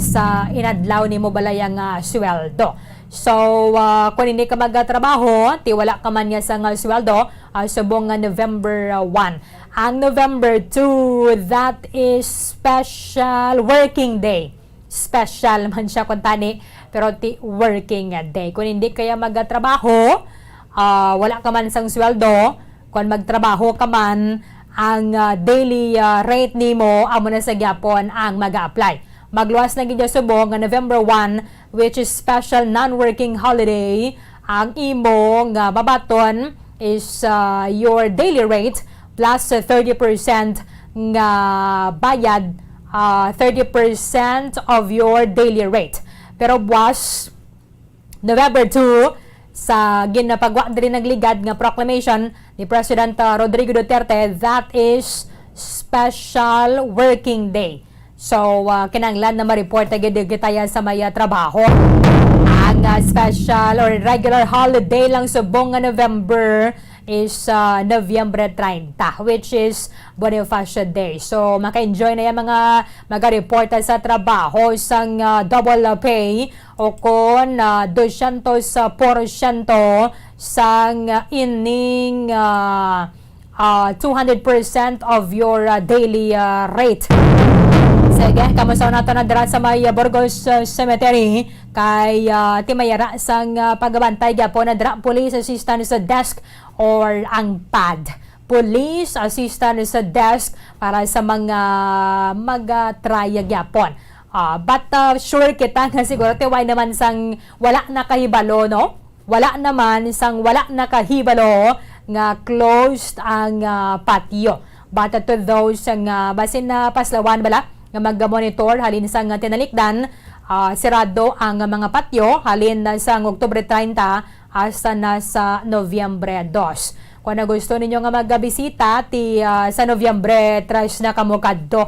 sa inadlaw nimo balayang sweldo. So kung hindi ka magtrabaho, ti wala ka man nga sa sweldo subong nga November 1. Ang November 2, that is special working day. Special man siya kung tani, pero ti working day. Kung hindi kaya magtrabaho, wala ka man sang sweldo, kung magtrabaho ka man, ang daily rate nimo amo na sa gyapon ang mag-apply. Magluwas na gid subong nga November 1, which is special non-working holiday. Ang imo nga babaton is your daily rate plus 30% nga bayad, 30% of your daily rate. Pero buwas November 2, sa ginapagwa diri nagligad nga proclamation ni President Rodrigo Duterte, that is special working day. So kinahanglan na ma-report agad gitaya sa may trabaho. Ang special or regular holiday lang subong nga November is Nobyembre 30, which is Bonifacio Day. So maka-enjoy na yung mga mag-reporta sa trabaho sang double pay o kon 200% sang ining 200% of your daily rate. Sige, kamusta nato na dira sa may Burgos Cemetery kay timayara sang pagbabantay gyapon na dira police assistant sa desk or ang PAD. Police assistant sa desk para sa mga mag-try gyapon. But sure kita nga siguro tiway naman sang wala na kahibalo, no? Wala naman sang wala na kahibalo nga closed ang patio. But to those nga basin na paslawan bala nga mag-monitor halin sa tinalikdan, sirado ang mga patio halin sa Oktubre 30 hasta na sa Nobyembre 2. Kung na gusto ninyo nga magbisita sa Nobyembre 3 na kamukadto.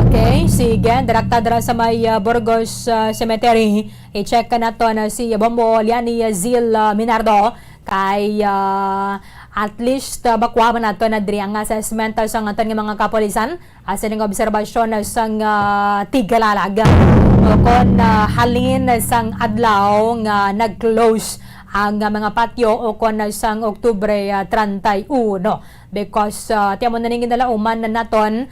Okay, sige, direkta dira sa may Burgos Cemetery. I-check ka na to na si Bombo Liani Zil Minardo kay at least bakuha man nato na diri ang assessment sa aton nga mga kapolisan sa ning obserbasyon sang tigalalag o kon halin sang adlaw nga nag-close ang mga patio o kon sang Oktubre 31 because tiamo na ning ginalauman na naton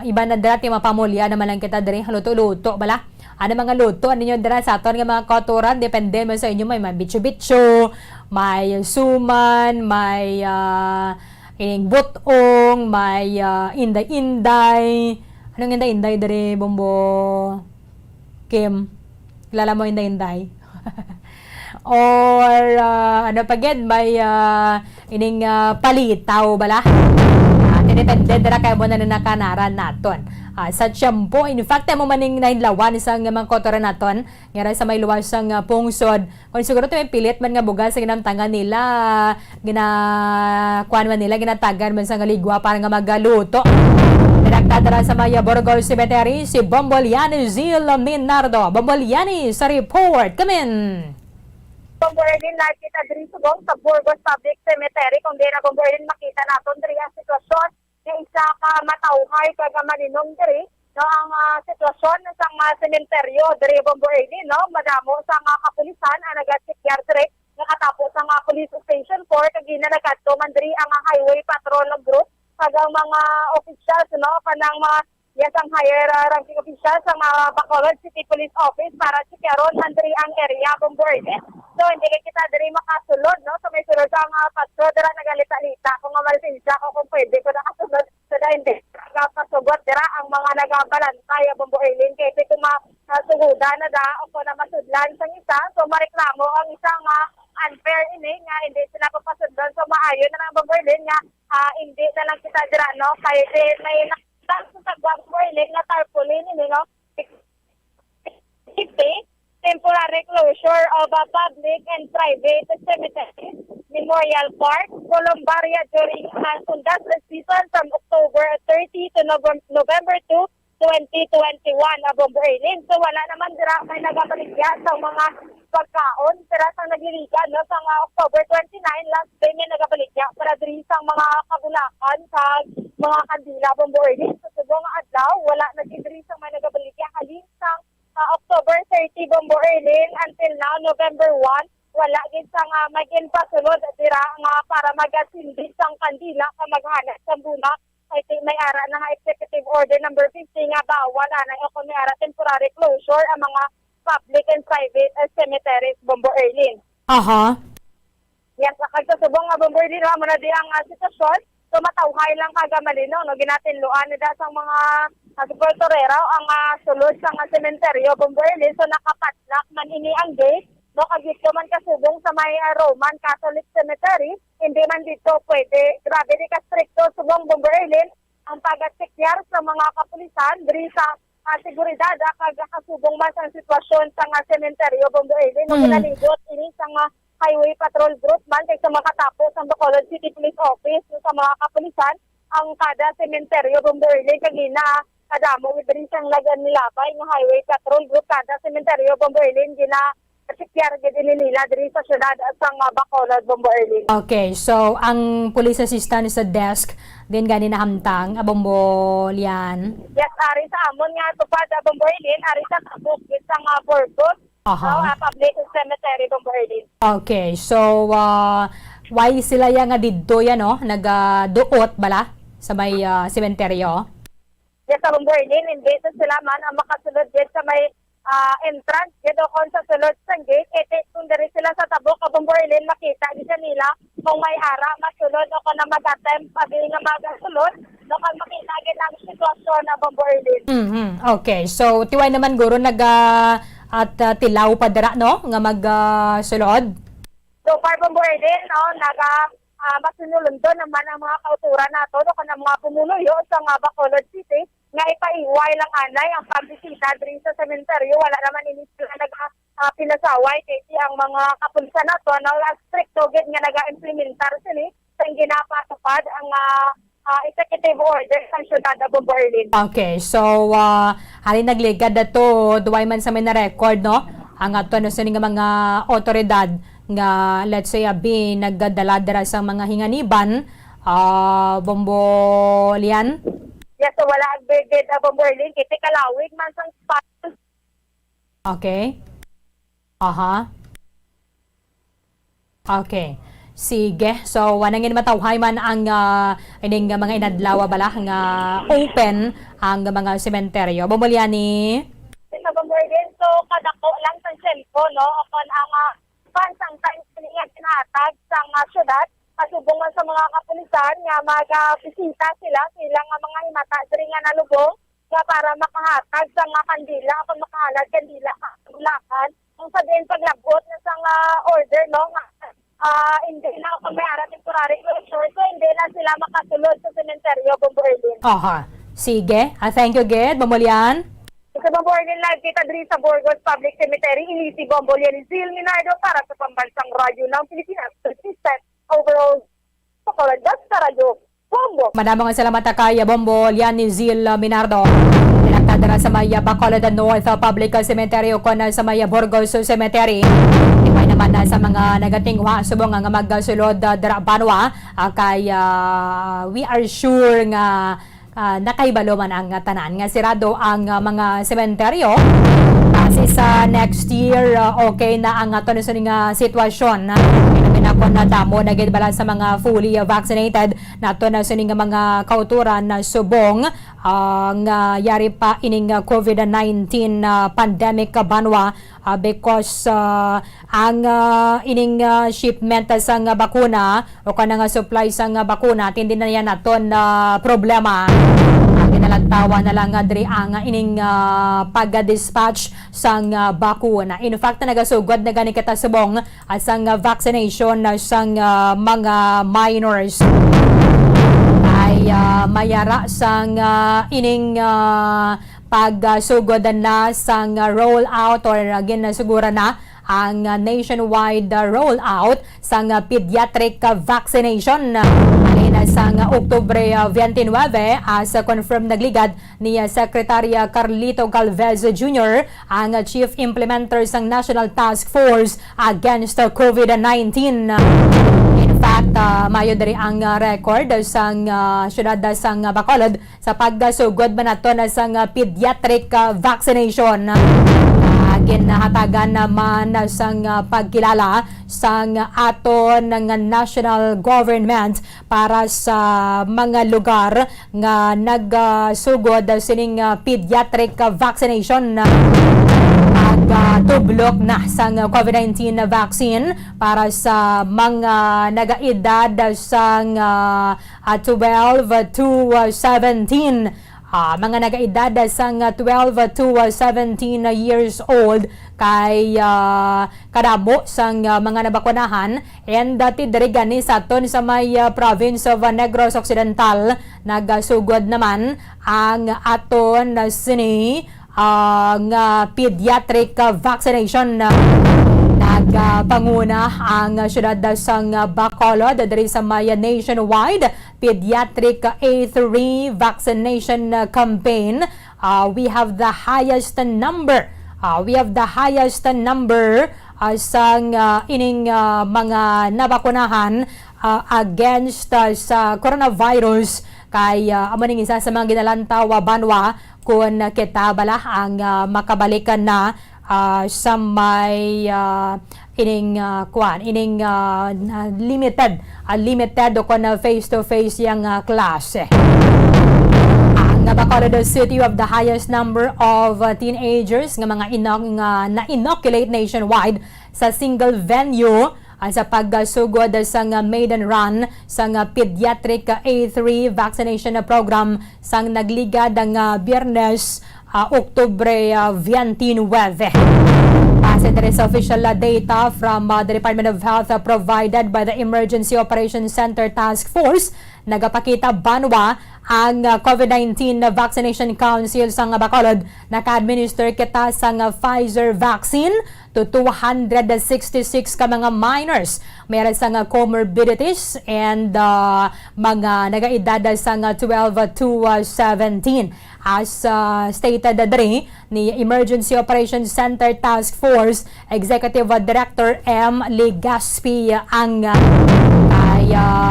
iba na dira ti mapamulya naman lang kita diri luto-luto bala. Ano mga luto ninyo dira sa aton nga mga kauturan, depende man sa inyo, may bitso-bitso, may suman, may ining butong, may inday-inday. Anong inday-inday diri, Bombo Kim? Kilala mo inday-inday? Or ano pa gid, may ining palitaw bala. Depende dira kay mo na nakanaran naton. Sa tiyempo, in fact, mo maning nahinlawan isang mga kotoran naton, nga sa may luwas sang pungsod. Kung siguro ito may pilit man nga bugas sa ginamtangan nila, kuan man nila, ginatagan man sa ligwa para nga magaluto. Pinagtadara sa may Burgos Cemetery, si Bomboliani Zil Minardo. Bomboliani sa report. Come in! Bomborin na kita diri subong sa Burgos Public Cemetery kung di na bomborin makita naton diri ang sitwasyon nga isa ka matawhay kag maninong diri no ang sitwasyon sa sementeryo diri bomborin no madamo sa mga kapulisan ang nagachekyar diri nakatapos ang police station 4 kag ginanakadto man diri ang highway patrol group kag ang mga officials no kanang mga ang higher ranking officials sa mga Bacolod City Police Office para checkaron andiri ang area bomborin. So hindi kita diri makasulod no so may sulod ang patrol dira nagalita-lita kung malisensya ko kung pwede ko nakasulod so hindi kapasugot dira ang mga nagabalantay bomborin kay kung masugudan na da o kung na masudlan sang isa so mareklamo ang isang unfair ini nga hindi sila papasudlan so maayo na ng bomborin nga hindi na lang kita dira no kay may sa tagwag mo ilig na tarpaulin no 50 temporary closure of a public and private cemetery, Memorial Park, Columbaria during Sundas season from October 30 to November 2, 2021 Bombo Eileen. So wala naman dira may nagabaligya sa mga pagkaon pero sa nagliliga no sa October 29 last day may nagabaligya para diri sa mga kabulakan sa mga kandila Bombo Eileen. So subong adlaw wala na diri sa may nagabaligya halin sa October 30 Bombo Eileen until now November 1 wala gid sa nga magin pasunod dira nga para magasindi sang kandila ka maghanap sa bunak. I think may ara na Executive Order number 50 nga bawal na ako may ara temporary closure ang mga public and private cemeteries Bombo Eileen. Aha. Yes, kagsusubong nga Bombo Eileen mo na di ang sitwasyon. So matawhay lang kagamalino no ginatinluan nila sa mga agrikulturero ang sulod sa sementeryo Bombo Eileen. So nakapatlak man ini ang gate. No, kagito man kasubong sa may Roman Catholic Cemetery, hindi man dito pwede. Grabe di ka-stricto subong Bombo Eileen ang pag-atsikyar sa mga kapulisan diri sa seguridad kasubong man sa sitwasyon sa sementeryo Bombo Eileen. No, pinaligot ini sa highway patrol group man kay sa makatapos ang Bacolod City Police Office no, sa mga kapulisan ang kada sementeryo Bombo Eileen kagina kadamo diri sang lagan nilabay ng highway patrol group kada sementeryo Bombo Eileen gina sikyar gid nila diri sa syudad sa Bacolod Bombo Eileen. Okay, so ang police assistant sa desk din gani nahamtang Bombo Lian. Yes, ari sa amon nga tupad Bombo Eileen, ari sa tabok gid sa Burgos. Public cemetery Bombo Eileen. Okay, so why sila yang nga didto yan no? Nagaduot bala sa may sementeryo? Yes, sa Bombo Eileen, hindi sila man ang makasulod dito sa may entrance dito kon sa sulod sa gate kung diri sila sa tabok Bombo Eileen makita di nila kung may ara masulod o kung na mag-attempt pag nga magasulod no kung makita gid ang sitwasyon na Bombo Eileen. Okay, so tiway naman guro at tilaw pa dira no nga magsulod. So far Bombo Eileen no masunulundon naman ang mga kauturan nato no kana mga pumuluyo sa Bacolod City nga ipaiway lang anay ang pagbisita diri sa sementeryo wala naman ini sila pinasaway kay ang mga kapulisan nato na stricto gid nga naga-implementar sila sa ginapatupad ang executive order sa syudad ng Bombo Eileen. Okay, so halin nagligad dato duway man sa may na-record no ang ato no sa nga mga otoridad nga let's say nagdala dira sa mga hinganiban Bombo Lian. Yes, so wala ang bigid Bombo Eileen kiti kalawig man sang spot. Okay. Aha. Okay. Sige. So wanangin matawhay man ang ining mga inadlaw bala nga open ang mga sementeryo. Bombo Liani. Sa Bombo Eileen so kadako lang sa cellphone no kon ang fans ang time nga tinatag sa syudad kasubong sa mga kapulisan nga magbisita sila nga mga himata diri nga nalubong nga para makahatag sa nga kandila kung makahalad kandila bulakan kung sa din paglabot na sa order no nga hindi na kung may ara temporary closure so hindi na sila makasulod sa sementeryo Bombo Eileen. Aha. Sige. Thank you, Ged. Bombo Lian. Sa Bombo Eileen live kita diri sa Burgos Public Cemetery inisi Bombo Lian Zil Minardo para sa pambansang radyo ng Pilipinas. System overall Bacolod sa radyo Bombo. Madamang salamat kay Bombo Lian Zil Minardo. Pinagtadara sa may Bacolod North Public Cemetery o sa may Burgos Cemetery. Ipay naman sa mga nagatingwa subong nga magsulod dara banwa kay we are sure nga nakaibalo man ang tanan nga sirado ang mga sementeryo kasi sa next year okay na ang ato nga sitwasyon pinakon na damo na gid bala sa mga fully vaccinated nato na nga mga kauturan na subong ang yari pa ining COVID-19 pandemic banwa because ang ining shipment sa bakuna o kanang supply sa bakuna tindi na yan naton problema. Kinalantawa na lang diri ang ining pag-dispatch sang bakuna. In fact, nagasugod na gani kita subong sang vaccination sang mga minors ay mayara sang ining pagsugod na sang rollout or ginasugura na ang nationwide rollout sang pediatric vaccination. Alin sang Oktubre 29 as confirmed nagligad ni Secretary Carlito Galvez Jr. ang Chief Implementer sang National Task Force Against COVID-19. In fact, mayo diri ang record sang syudad sang Bacolod sa pagsugod man nato na sang pediatric vaccination. Ginahatagan naman sang pagkilala sang aton ng national government para sa mga lugar nga nagsugod sining pediatric vaccination. Tublok na sang COVID-19 vaccine para sa mga nagaedad sang 12 to 17. Mga nagaedad sang 12 to 17 years old kay kadamo sang mga nabakunahan and tidiri gani sa aton sa may province of Negros Occidental nagasugod naman ang aton sini nga pediatric vaccination. Nagpanguna ang syudad sang Bacolod diri sa may nationwide pediatric A3 vaccination campaign. We have the highest number. Sang ining mga nabakunahan against sa coronavirus kay amaning isa sa mga ginalantaw banwa kung kita bala ang makabalikan na sa may ining limited o kon face to face yang klase. Ang Bacolod City of the highest number of teenagers nga mga na-inoculate nationwide sa single venue sa pagsugod sang maiden run sang pediatric A3 vaccination program sang nagligad ang Biyernes Oktubre 29. Base sa official data from the Department of Health provided by the Emergency Operations Center Task Force, nagapakita banwa ang COVID-19 Vaccination Council sa Bacolod. Naka-administer kita sa Pfizer vaccine to 266 ka mga minors. Meron sa comorbidities and mga nagaedad sa 12 to 17. As stated diri ni Emergency Operations Center Task Force Executive Director M. Legaspi ang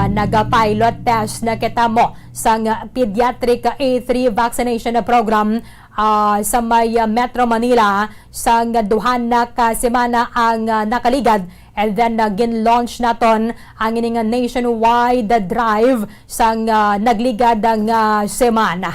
naga-pilot test na kita mo sa pediatric A3 vaccination program sa may Metro Manila sa duhan na ka semana ang nakaligad, and then gin-launch naton ang ining nationwide drive sa nagligad ang semana.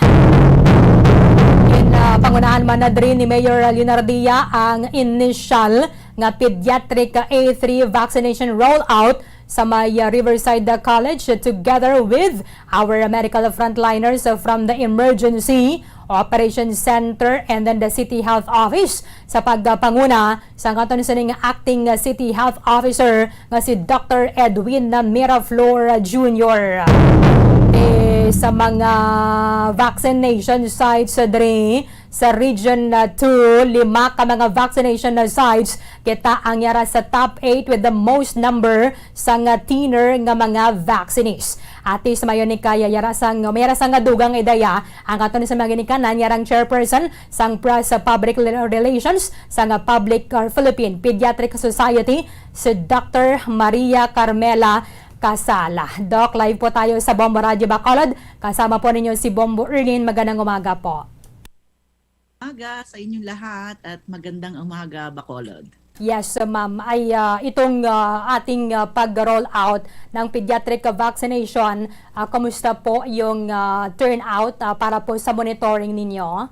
Pangunahan man na diri ni Mayor Leonardia ang initial nga pediatric A3 vaccination rollout sa may Riverside College together with our medical frontliners from the Emergency Operations Center and then the City Health Office. Sa pagpanguna sa katon sining acting City Health Officer nga si Dr. Edwin Miraflor Jr. Sa mga vaccination sites diri sa Region 2, 5 ka mga vaccination sites kita ang yara sa top 8 with the most number sa teener nga mga vaccinees. Atis mayon ni kaya yara sang dugang idaya ang aton sa mga ginikanan yarang chairperson sang Press Public Relations sang Public Philippine Pediatric Society si Dr. Maria Carmela Kasala. Doc, live po tayo sa Bombo Radio Bacolod. Kasama po ninyo si Bombo Erlin. Magandang umaga po. Umaga sa inyong lahat at magandang umaga Bacolod. Yes, ma'am. Ay itong ating pag-roll out ng pediatric vaccination, kamusta po yung turnout para po sa monitoring ninyo?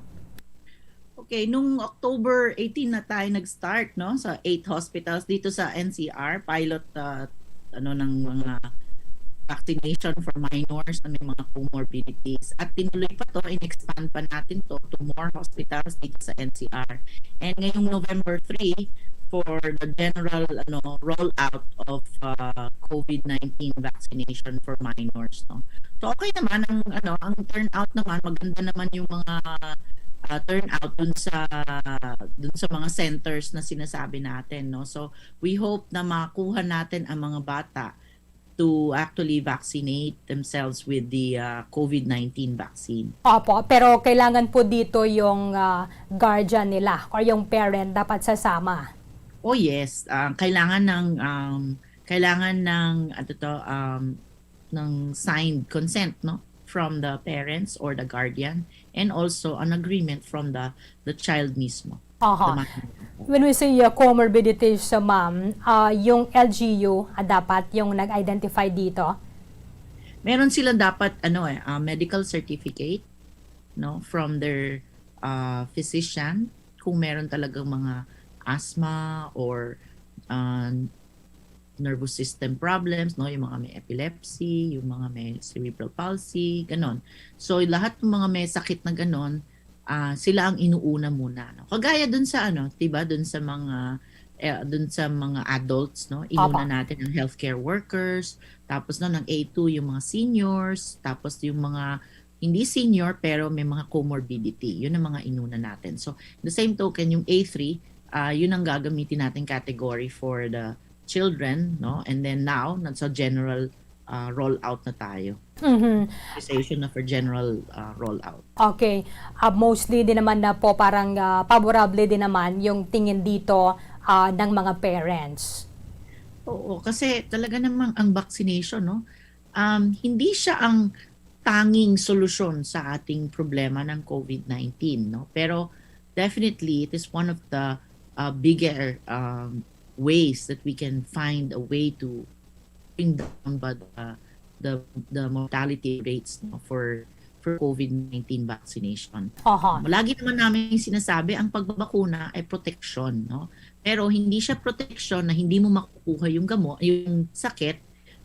Okay, nung October 18 na tayo nag-start no sa 8 hospitals dito sa NCR, pilot ng mga vaccination for minors na may mga comorbidities. At tinuloy pa to, in-expand pa natin to more hospitals dito sa NCR. And ngayong November 3 for the general rollout of COVID-19 vaccination for minors. No? So okay naman ang turnout naman, maganda naman yung mga turnout dun sa mga centers na sinasabi natin, no? So we hope na makuha natin ang mga bata to actually vaccinate themselves with the COVID-19 vaccine. Opo, pero kailangan po dito yung guardian nila or yung parent dapat sasama. Oh yes, kailangan ng ng signed consent, no, from the parents or the guardian, and also an agreement from the child mismo. Aha. When we say comorbidities, ma'am, yung LGU dapat yung nag-identify dito. Meron sila dapat medical certificate, no, from their physician kung meron talagang mga asthma or nervous system problems, no, yung mga may epilepsy, yung mga may cerebral palsy, ganon. So lahat ng mga may sakit na ganon, sila ang inuuna muna, no. Kagaya dun sa diba, dun sa mga adults, no, inuna natin ang healthcare workers, tapos ng A2 yung mga seniors, tapos yung mga hindi senior pero may mga comorbidity, yun ang mga inuna natin. So the same token, yung A3, yun ang gagamitin natin category for the children, no? And then now, nasa general rollout na tayo. Authorization na for general rollout. Okay. Mostly din naman na po parang favorable din naman yung tingin dito ng mga parents. Oo, kasi talaga namang ang vaccination, no? Hindi siya ang tanging solusyon sa ating problema ng COVID-19, no? Pero definitely, it is one of the bigger ways that we can find a way to bring down the mortality rates, no, for COVID-19 vaccination. Lagi naman namin sinasabi ang pagbabakuna ay protection, no? Pero hindi siya protection na hindi mo makukuha yung yung sakit,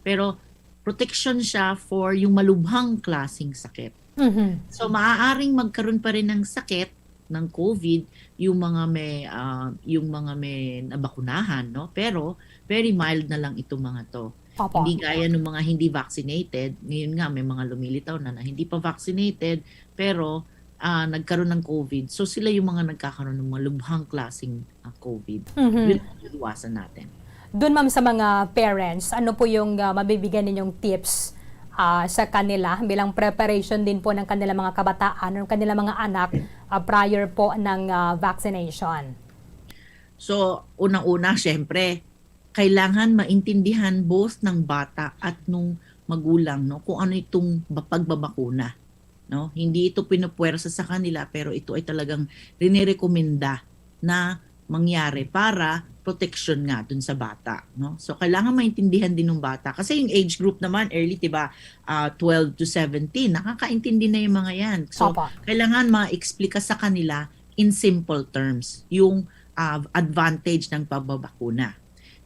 pero protection siya for yung malubhang klaseng sakit. So maaaring magkaroon pa rin ng sakit ng COVID yung mga may nabakunahan, no, pero very mild na lang itong mga to. Hindi gaya ng mga hindi vaccinated. Ngayon nga may mga lumilitaw na hindi pa vaccinated pero nagkaroon ng COVID, so sila yung mga nagkakaroon ng mga lubhang klaseng COVID. Yun ang iwasan natin. Doon, ma'am, sa mga parents, ano po yung mabibigyan ninyong tips sa kanila bilang preparation din po ng kanilang mga kabataan o kanilang mga anak prior po ng vaccination? So, unang-una, syempre, kailangan maintindihan both ng bata at nung magulang, no, kung ano itong pagbabakuna, no? Hindi ito pinupuwersa sa kanila, pero ito ay talagang rinirekomenda na mangyari para protection nga dun sa bata, no? So kailangan maintindihan din ng bata kasi yung age group naman early, 'di ba? 12 to 17, nakakaintindi na yung mga 'yan. So kailangan ma-explica sa kanila in simple terms yung advantage ng pagbabakuna.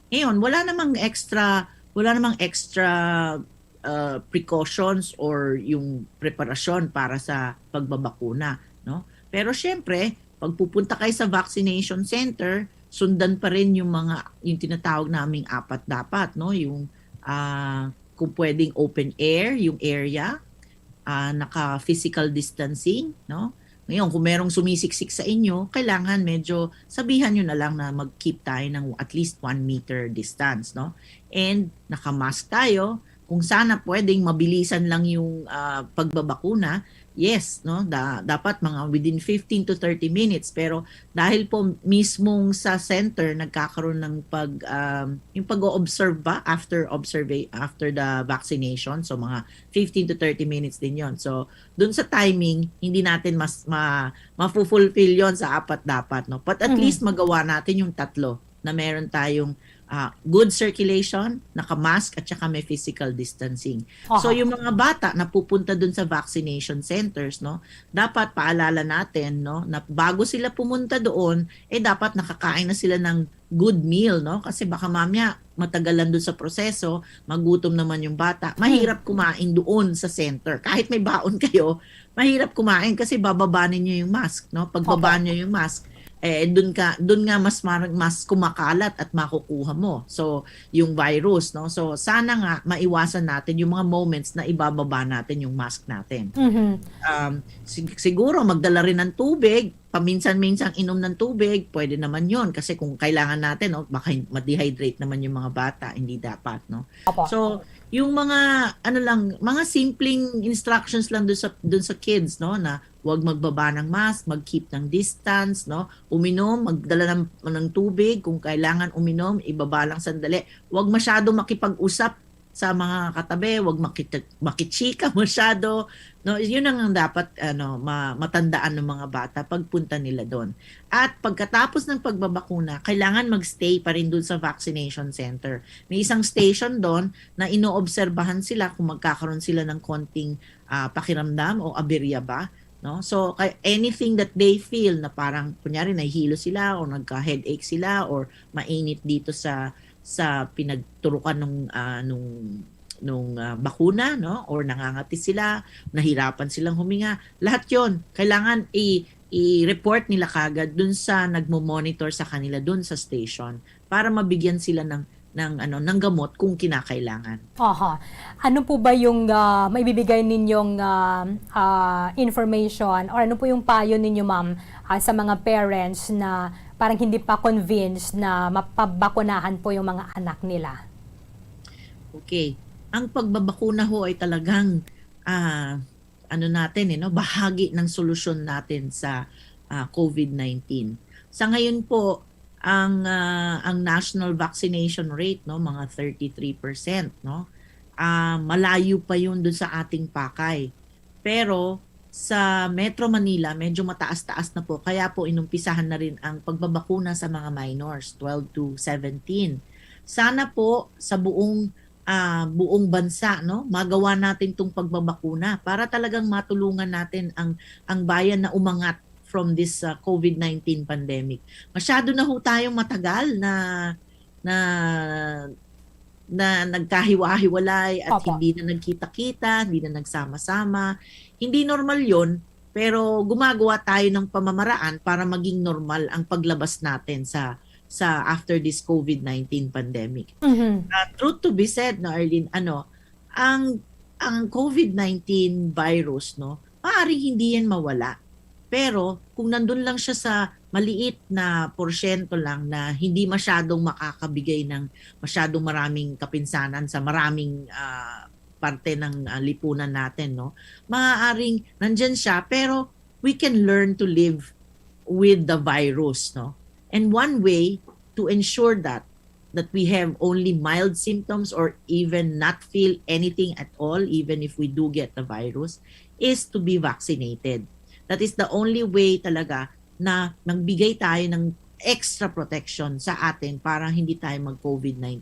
Ngayon, wala namang extra precautions or yung preparasyon para sa pagbabakuna, no? Pero syempre, pag pupunta kayo sa vaccination center, sundan pa rin yung tinatawag naming 4 dapat, no? Yung kung pwedeng open air, yung area, naka-physical distancing, no? Ngayon, kung merong sumisiksik sa inyo, kailangan medyo sabihan nyo na lang na mag-keep tayo ng at least 1 meter distance, no? And naka-mask tayo. Kung sana pwedeng mabilisan lang yung pagbabakuna, yes, no, dapat mga within 15 to 30 minutes, pero dahil po mismong sa center nagkakaroon ng yung pag-o-observe ba after the vaccination, so mga 15 to 30 minutes din yon. So dun sa timing hindi natin ma-fulfill yon sa 4 dapat, no, but at least magawa natin yung 3 na meron tayong good circulation, naka-mask at saka may physical distancing. So yung mga bata na pupunta dun sa vaccination centers, no, dapat paalala natin, no, na bago sila pumunta doon, dapat nakakain na sila ng good meal, no, kasi baka mamaya matagalan dun sa proseso, magutom naman yung bata, mahirap kumain doon sa center. Kahit may baon kayo, mahirap kumain kasi bababanin nyo yung mask, no. Pagbaba nyo yung mask, doon nga mas kumakalat at makukuha mo. So, yung virus, no? So, sana nga maiwasan natin yung mga moments na ibababa natin yung mask natin. Siguro magdala rin ng tubig, paminsan-minsan inom ng tubig, pwede naman yon kasi kung kailangan natin, baka ma-dehydrate naman yung mga bata, hindi dapat, no? Opo. So, yung mga mga simpleng instructions lang dun sa kids, no, na huwag magbaba ng mask, mag-keep ng distance, no, uminom, magdala ng tubig, kung kailangan uminom, ibaba lang sandali. Huwag masyado makipag-usap sa mga katabi, huwag makichika masyado, no. Yun ang dapat matandaan ng mga bata pagpunta nila doon. At pagkatapos ng pagbabakuna, kailangan magstay pa rin doon sa vaccination center. May isang station doon na inoobserbahan sila kung magkakaroon sila ng konting pakiramdam o aberya ba, no? So anything that they feel na parang kunyari nahihilo sila o nagka-headache sila or mainit dito sa pinagturukan nung bakuna, no, or nangangati sila, nahirapan silang huminga, lahat 'yon kailangan i-report nila kagad dun sa nagmo-monitor sa kanila dun sa station para mabigyan sila ng gamot kung kinakailangan. Aha. Ano po ba yung maibibigay ninyong information or ano po yung payo ninyo, ma'am, sa mga parents na parang hindi pa convinced na mapabakunahan po yung mga anak nila? Okay. Ang pagbabakuna ho ay talagang bahagi ng solusyon natin sa COVID-19. Sa ngayon po, ang national vaccination rate, no, mga 33%, no. Malayo pa 'yun dun sa ating pakay. Pero sa Metro Manila, medyo mataas-taas na po. Kaya po inumpisahan na rin ang pagbabakuna sa mga minors, 12 to 17. Sana po sa buong bansa, no, magawa natin tong pagbabakuna para talagang matulungan natin ang bayan na umangat from this COVID-19 pandemic. Masyado na ho tayong matagal na nagkahiwa-hiwalay at hindi na nagkita-kita, hindi na nagsama-sama. Hindi normal 'yon, pero gumagawa tayo ng pamamaraan para maging normal ang paglabas natin sa after this COVID-19 pandemic. Truth to be said, no, Arlene, ang COVID-19 virus, no, maaaring hindi yan mawala. Pero kung nandun lang siya sa maliit na porsyento lang na hindi masyadong makakabigay ng masyadong maraming kapinsanan sa maraming parte ng lipunan natin, no, maaaring nandyan siya pero we can learn to live with the virus, no. And one way to ensure that we have only mild symptoms or even not feel anything at all, even if we do get the virus, is to be vaccinated. That is the only way talaga na magbigay tayo ng extra protection sa atin para hindi tayo mag-COVID-19.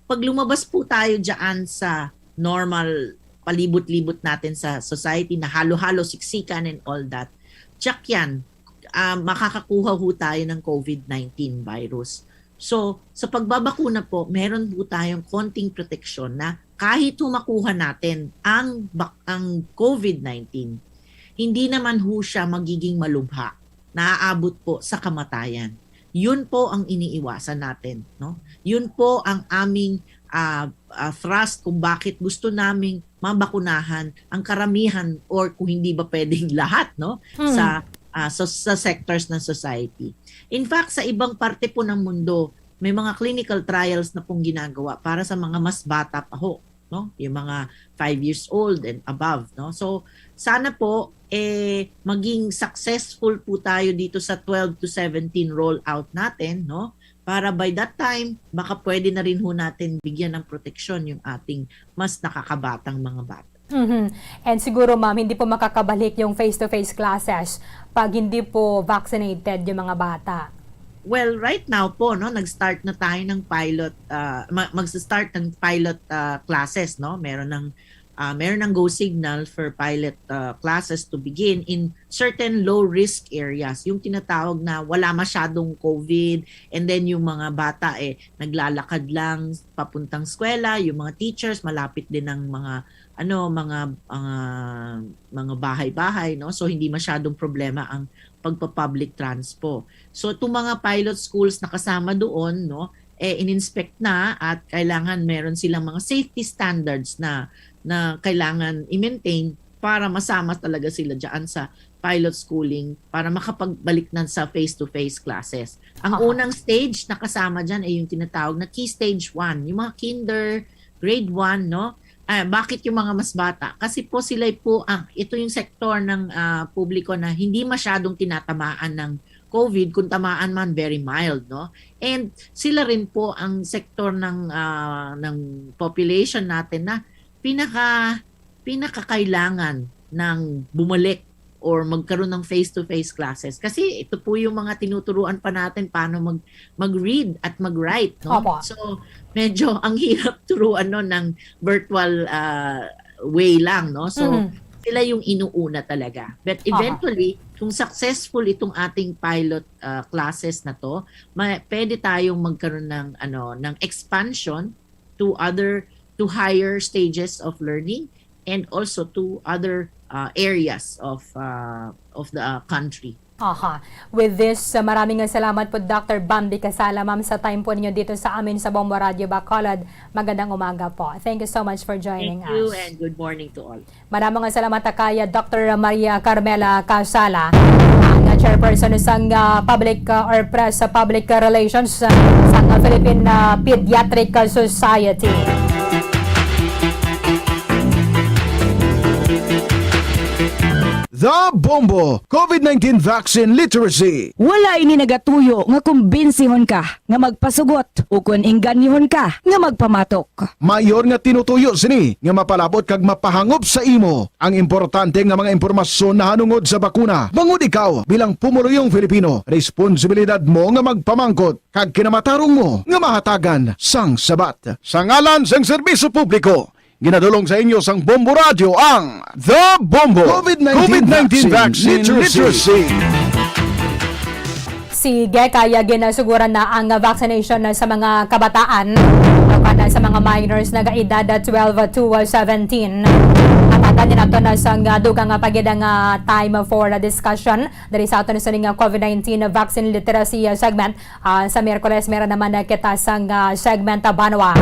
Pag lumabas po tayo dyan sa normal palibot-libot natin sa society na halo-halo, siksikan and all that, tsak yan, makakakuha ho tayo ng COVID-19 virus. So, sa pagbabakuna po, meron po tayong konting proteksyon na kahit makuha natin ang COVID-19, hindi naman ho siya magiging malubha. Naaabot po sa kamatayan. Yun po ang iniiwasan natin, no? Yun po ang aming thrust kung bakit gusto naming mabakunahan ang karamihan or kung hindi ba pwedeng lahat, no? Sa sectors ng society. In fact, sa ibang parte po ng mundo, may mga clinical trials na pong ginagawa para sa mga mas bata pa ho, no? Yung mga 5 years old and above, no? So, sana po maging successful po tayo dito sa 12 to 17 rollout natin, no? Para by that time, baka pwede na rin ho natin bigyan ng proteksyon yung ating mas nakakabatang mga bata. And siguro, ma'am, hindi po makakabalik yung face-to-face classes pag hindi po vaccinated yung mga bata. Well, right now po, no, nag-start na tayo ng pilot, mag-start ng pilot classes, no? Meron ng go signal for pilot classes to begin in certain low-risk areas. Yung tinatawag na wala masyadong COVID, and then yung mga bata naglalakad lang papuntang eskwela, yung mga teachers malapit din ng mga bahay-bahay, no? So hindi masyadong problema ang pagpa-public transpo. So itong mga pilot schools na kasama doon, no, in-inspect na at kailangan meron silang mga safety standards na kailangan i-maintain para masama talaga sila diyan sa pilot schooling para makapagbalik na sa face-to-face classes. Ang unang stage na kasama diyan ay yung tinatawag na Key Stage 1, yung mga kinder, grade 1, no? Bakit yung mga mas bata? Kasi po sila po, ito yung sektor ng publiko na hindi masyadong tinatamaan ng COVID, kung tamaan man very mild, no? And sila rin po ang sektor ng population natin na pinakakailangan ng bumalik or magkaroon ng face-to-face classes. Kasi ito po yung mga tinuturuan pa natin paano mag-read at mag-write, no? Opo. So medyo ang hirap turuan no ng virtual way lang, no? So sila yung inuuna talaga. But eventually, kung successful itong ating pilot classes na to, pwede tayong magkaroon ng expansion to higher stages of learning and also to other areas of the country. With this, maraming salamat po Dr. Bambi Casala, ma'am, sa time po ninyo dito sa amin sa Bombo Radio Bacolod. Magandang umaga po. Thank you so much for joining us. Thank you and good morning to all. Maraming salamat kay Dr. Maria Carmela Casala, ang chairperson ng public or press public relations sa Philippine Pediatric Society. The Bombo COVID-19 Vaccine Literacy. Wala ini nagatuyo nga kumbensihon ka nga magpasugot o kung inganihon ka nga magpamatok. Mayor nga tinutuyo sini nga mapalabot kag mapahangop sa imo ang importante nga mga impormasyon na hanungod sa bakuna. Bangod ikaw bilang pumuluyong Filipino, responsibilidad mo nga magpamangkot kag kinamatarong mo nga mahatagan sang sabat. Sa ngalan sang serbisyo publiko, ginadulong sa inyo sang Bombo Radio ang The Bombo COVID-19 Vaccine Literacy. Sige, kaya ginasuguran na ang vaccination sa mga kabataan para sa mga minors na edad 12 to 17. At din nato na sa dugang pagidang time for discussion dari sa aton sa COVID-19 vaccine literacy segment. Sa Miyerkules meron naman kita sang segment Banwa.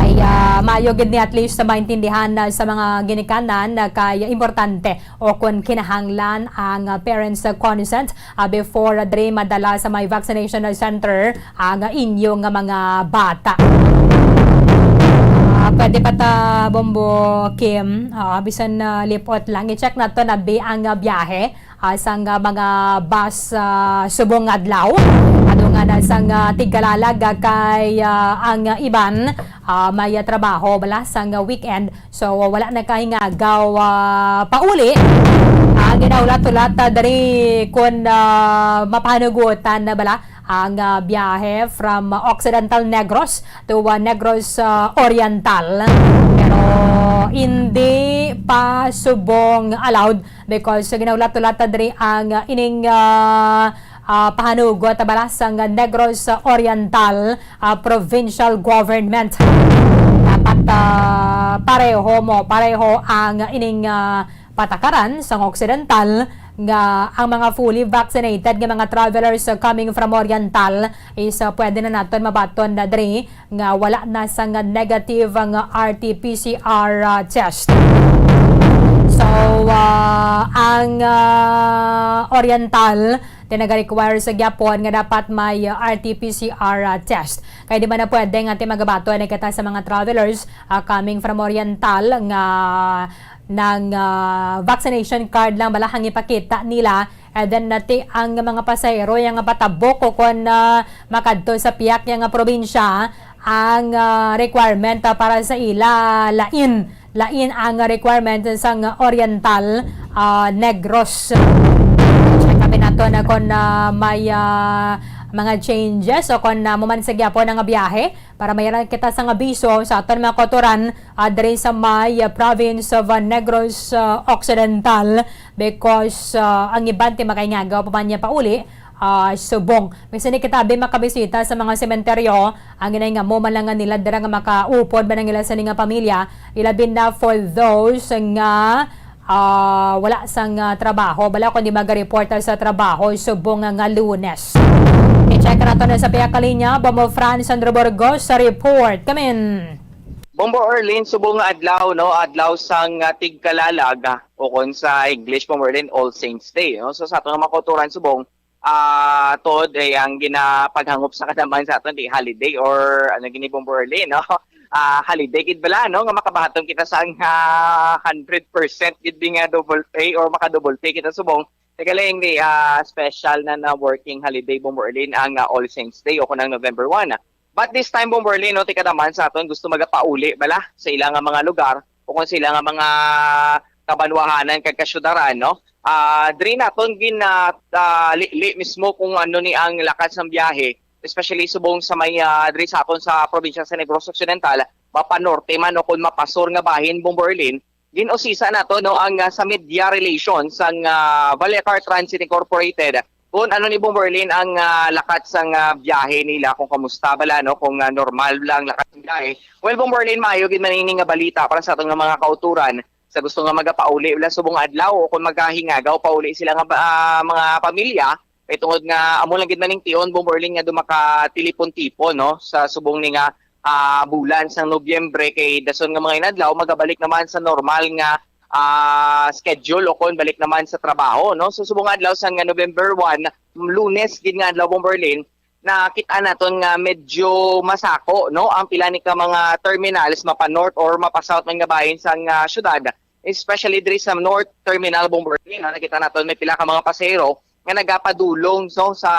Ay mayogid ni at least sa maintindihan sa mga ginikanan na kaya importante o kung kinahanglan ang parents consent before dre madala sa may vaccination center ang inyong mga bata. Pwede pa ta Bombo Kim, bisan lipot lang i-check na to na ang biyahe sang mga bus subong adlaw. Nga na sang tigalalag kay ang iban may trabaho bala sang weekend, so wala na kahingagaw pauli. Ginaulat-ulat dari kun mapanugutan na bala ang biyahe from Occidental Negros to Negros Oriental, pero hindi pa subong allowed because ginaulat-ulat dari ang ining pahanugot balasang Negros Oriental provincial government. Dapat pareho ang ining patakaran sa Occidental nga ang mga fully vaccinated nga mga travelers coming from Oriental is pwede na naton mabaton na dre nga wala na sang negative ang RT-PCR test. So ang Oriental nag-require sa Japon nga dapat may RT-PCR test. Kaya di man na pwede nga magabato na kita sa mga travelers coming from Oriental nga ng vaccination card lang balahang ipakita nila, and then nati ang mga pasahero yung patabok o kung makadto sa piyak yung probinsya ang requirement para sa ila lain ang requirement sa Oriental Negros. Kami nato na kung may mga changes o kung mumansagya po ng biyahe para mayroon kita sa abiso sa aton mga kotoran diri sa may province of Negros Occidental because ang ibante makaingagaw pa man niya pauli subong. May sinikitabi makabisita sa mga sementeryo ang inay nga mo malangan nila dira nga makaupod ba nang ila sa nga pamilya, ilabin na for those nga wala sang trabaho. Bala kundi mag-reporta sa trabaho subong nga Lunes. I-check nato na sa piyakalinya, Bombo Franz Sandro Burgos sa report. Kamin. Bombo Erlin, subong nga adlaw, no? Adlaw sang tigkalalag, o kon sa English, Bombo Erlin, All Saints Day. No? So sa ato nga makuturan subong, tod ay ang ginapaghangop sa kadaman sa aton di holiday or ano gini Bombo Erlin, no? Holiday gid bala, no? Nga makabahaton kita sa 100% gid nga double pay or maka-double pay kita subong. Tagaling ni special na working holiday Bombo Erlin ang All Saints Day o kunang November 1. But this time, Bombo Erlin, no, tika naman sa aton, gusto magapauli bala sa ilang mga lugar o kung sa ilang mga kabanwahanan kag kasyudaran, no? Diri naton li mismo kung ano ni ang lakas ng biyahe, especially subong sa may diri sa aton sa probinsya sa Negros Occidental, mapanorte man o kung mapasor nga bahin, Bombo Erlin, ginosisa nato no ang sa media relations ang Balecar Transit Incorporated. Kung ano ni Bombo Erlin ang lakat sang biyahe nila, kung kamusta bala, no? Kung normal lang lakat ng biyahe. Well, Bombo Erlin, maayo gid manining nga balita para sa atong mga kauturan sa gusto nga magapauli wala subong adlaw o kung magahingagaw pauli sila nga mga pamilya kay tungod nga amo lang gid maning tion, Bombo Erlin, nga dumaka tilipon-tipon, no? Sa subong ni nga bulan sang Nobyembre kay dason nga mga inadlaw magabalik naman sa normal nga schedule o kung balik naman sa trabaho, no? So subong adlaw sa nga November 1, Lunes gid nga adlaw, Bombo Erlin, nakita naton nga medyo masako, no? Ang pila ni ka mga terminals mapa north or mapa south man nga bahin sa syudad, especially diri sa North Terminal, Bombo Erlin. Nakita naton may pila ka mga pasahero nga nagapadulong, so sa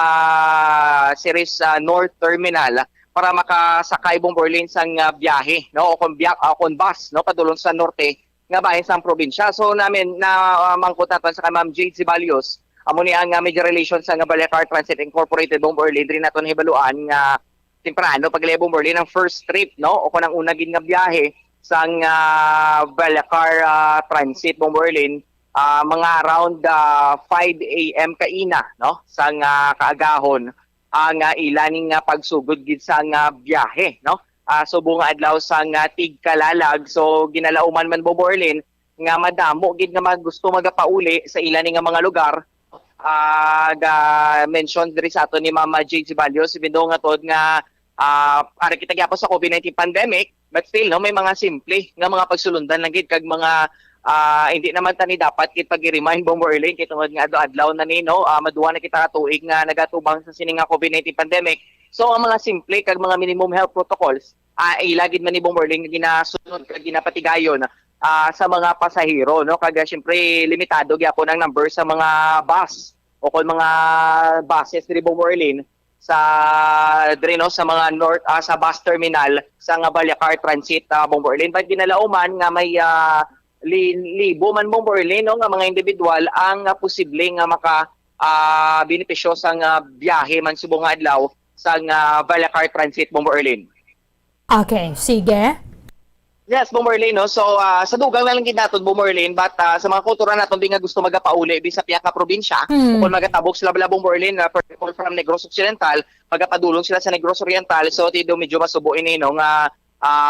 series North Terminal para makasakay, Bombo Erlin, sang biyahe, no? O kung bus, no? Padulong sa norte nga bahin sa probinsya. So namin na mangkot natin sa Ma'am Jade Zibalios, amo ni ang media relations sa Balecar Transit Incorporated, Bombo Erlin, diri naton hibaluan nga temprano paglay, Bombo Erlin, ang first trip, no? O kunang una gid nga biyahe sang Balecar Transit, Bombo Erlin, mga around 5 AM kaina, no? Sang kaagahon ang ilaning pagsugod gid sa biyahe, no? Subong adlaw sa tigkalalag, so ginalauman man, Bombo Erlin, nga madamo gid nga gusto magapauli sa ilan nga mga lugar. Mention diri sa ato ni Mama Jade Zibalios, ibindo nga tod nga ara kita gyapon sa COVID-19 pandemic, but still, no, may mga simple nga mga pagsulundan lang gid kag mga hindi naman tani dapat kit pag-remind, Bombo Erlin, kay tungod nga adlaw na ni, no, maduwa na kita ka tuig nga nagatubang sa sining nga COVID-19 pandemic. So ang mga simple kag mga minimum health protocols ilagid man ni Bombo Erlin ginasunod kag ginapatigayon sa mga pasahero, no? Kag syempre limitado gyapon ang number sa mga bus o kung mga buses diri, Bombo Erlin, sa diri, no, sa mga north sa bus terminal sa nga Balecar Transit, Bombo Erlin. But ginalauman nga may libo man, Bombo Erlin, no, nga mga individual ang posible nga maka benepisyo sa biyahe man subong adlaw sa Balecar Transit, Bombo Erlin. Okay, sige. Yes, Bombo Erlin, no? So sa dugang na lang gid naton, Bombo Erlin, but sa mga kultura naton di nga gusto magapauli sa piyak ka probinsya, kung magatabok sila bala, Bombo Erlin, from Negros Occidental, magapadulong sila sa Negros Oriental, so tido medyo masubuin no nga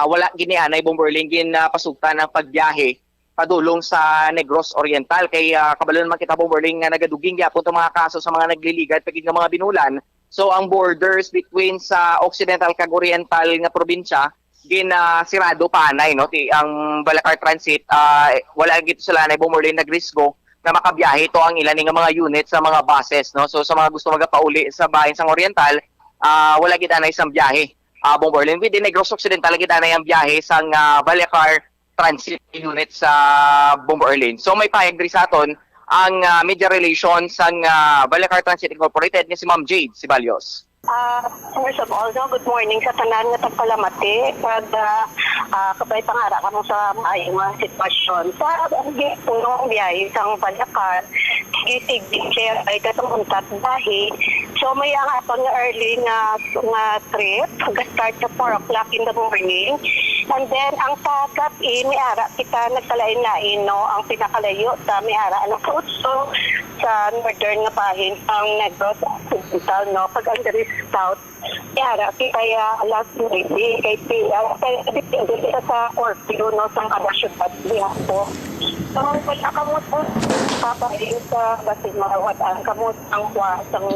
wala ginianay, Bombo Erlin, pasugtan ng pagbiyahe padulong sa Negros Oriental kay kabalo naman kita, Bombo Erlin, nga nagaduging gyapon tong mga kaso sa mga nagliligad pagid nga mga binulan. So ang borders between sa Occidental kag Oriental nga probinsya sirado panay, no? Ang Balecar Transit wala gito sila na, Bombo Erlin, nagrisgo na makabiyahe to ang ilan nga mga unit sa mga buses, no? So sa mga gusto magapauli sa bahin sang Oriental, wala gid anay sang biyahe, Bombo Erlin. With Negros Occidental gid anay ang biyahe sang Balecar Transit unit sa Bombo Erlin. So may payag diri sa aton ang media relations sang Balecar Transit Incorporated ni si Ma'am Jade Zibalios. First of all, no, good morning sa tanan nga tagpalamati kag kabay pangara kamo sa maayong sitwasyon sa punong biyahe sang Balecar gitig share ay katong untat bahi. So may ang aton nga early nga trip start sa 4 o'clock in the morning, and then ang kagabi may ara kita nagkalain-lain, no, ang pinakalayo sa may ara ang Puso sa northern nga bahin ang Negros Occidental, no, pag ang diri south yara kaya alas 9 kay dito sa Orpio, no, sa kada syudad diha po. So, wala kamot po. Papahin sa basin marawat ang kamot ang kwasang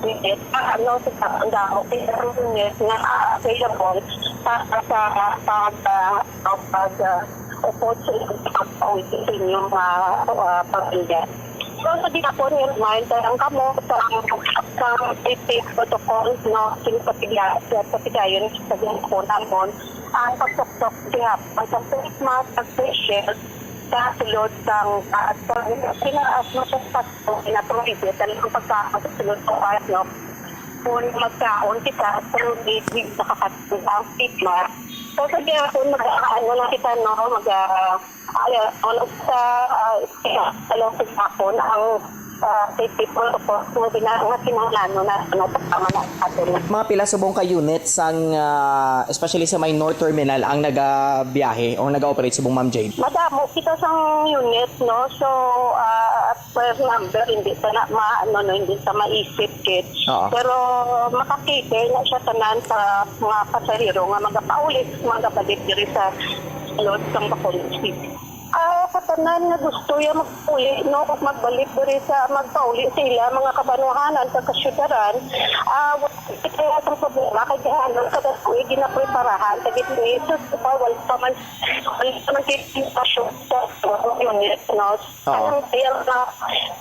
unit. Ano sa ang damo kaya unit na available para sa pag-upot sa pag-uwitin yung pamilya. So, sa dinapon yung mind, ang kamot ang safety protocols no, sinipatigayon sa dinapon namon ang pagtuktok siya, ang face mask, ang face shield, sa sulod ng pinaas mo siya sa pinaprohibit talagang pagkakasulod ng kahit no kung magkaon kita pero hindi nakakatulog ang stigma. So sa kung mag-ano na kita no alam sa hapon ang safety protocol so binangat kinahanglan na tama na atin. Mga pila subong ka units ang especially sa may North Terminal ang nagabiyahe o nag-operate subong Ma'am Jade? Madamo kita sang unit no so per number hindi sa hindi sa maisip kit. Pero makakita na siya tanan sa mga pasahero nga magapaulit mga balik diri sa load sang Bacolod City. Katanan nga gusto yung magpuli, no? Kung magbalik diri sa magpauli sila, mga kabanuhanan sa kasyudaran, ito yung atong problema, kaya halang kada kuya ginapreparahan, sa gitnisos, wala pa man kitintasyon sa unit, no? Anong kaya na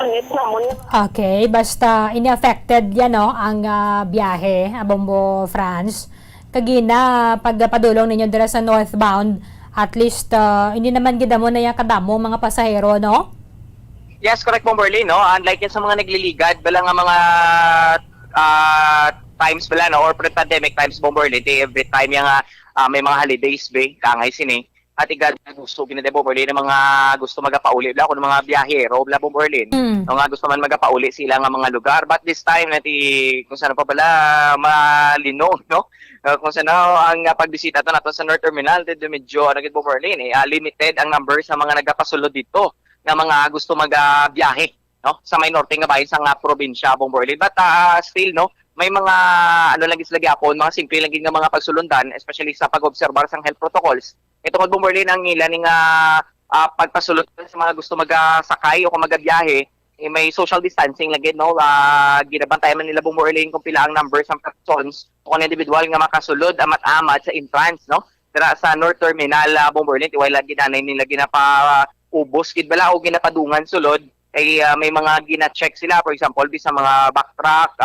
unit naman. Okay, basta ini-affected yan no, ang biyahe, Bombo France. Kagina, pagpadulong ninyo dira sa northbound, at least, hindi naman gida mo na yung kadamo mga pasahero, no? Yes, correct po, Berlin, no? Unlike yan sa mga nagliligad, bala nga mga times bala, no? Or pre-pandemic times po, Berlin, every time yung may mga holidays, kangay sini. At igad gusto ginade po, Berlin, ng mga gusto magapauli, bala, kung mga biyahero, bala po, Berlin. Nga gusto man magapauli sila nga mga lugar. But this time, kung saan pa bala, malino, no? Kung saan ang pagbisita to nato sa North Terminal, medyo nagit po, Berlin, limited ang number sa mga nagapasulod dito na mga gusto magbiyahe, no? Sa may norte nga bahin sa probinsya, Berlin. But still, no? May mga lang islagi apon, mga simple lang nga mga pagsulundan, especially sa pag-obserbar sa health protocols. Ito nga Berlin ang ilan nga pagpasulod sa mga gusto magasakay o kung magabiyahe, may social distancing lagi, no? Ginabantayan man nila Berlin kung pila ang number sa persons o kung individual nga makasulod amat-amat sa entrance, no? Dira sa North Terminal Berlin, iwala ginanay nila ginapaubos gid bala o ginapadungan sulod ay may mga gina-check sila, for example sa mga backtrack,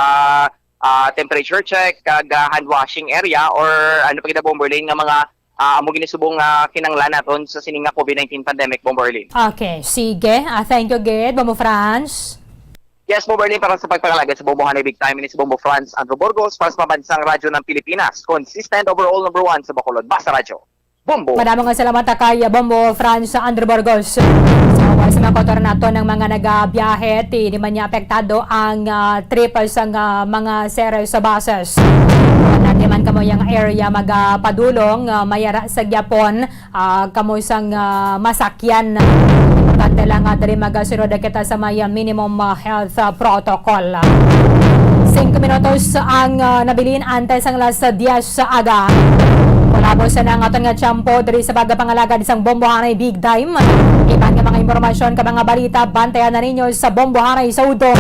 temperature check, hand washing area or ano pa kita Berlin nga mga amo ginisubong kinanglan naton sa sining nga COVID-19 pandemic, Berlin. Okay, sige. Thank you, Ged. Bombo France. Yes, Berlin, para sa pagpangalaga sa Bombohanay Big Time ini si Bombo France, Andrew Burgos, para sa mabansang radyo ng Pilipinas. Consistent overall number 1 sa Bacolod. Basta Radyo. Bombo! Maraming salamat kay Bombo France Andrew Burgos. Sa mga kotor nato ng mga nagabiyahe, hindi man niya apektado ang trip sa mga series sa buses. Natin man kamo yung area magapadulong, mayara sa Japon, kamo sang masakyan. Importante lang dali magasunod kita sa may minimum health protocol. 5 minutos ang nabilin antes ang las 10 sa aga. Malabo sa nang aton nga tiyempo diri sa pagpangalaga isang Bombohanay Big Time. Iban nga mga impormasyon ka mga balita bantayan na ninyo sa Bombohanay sa Udo.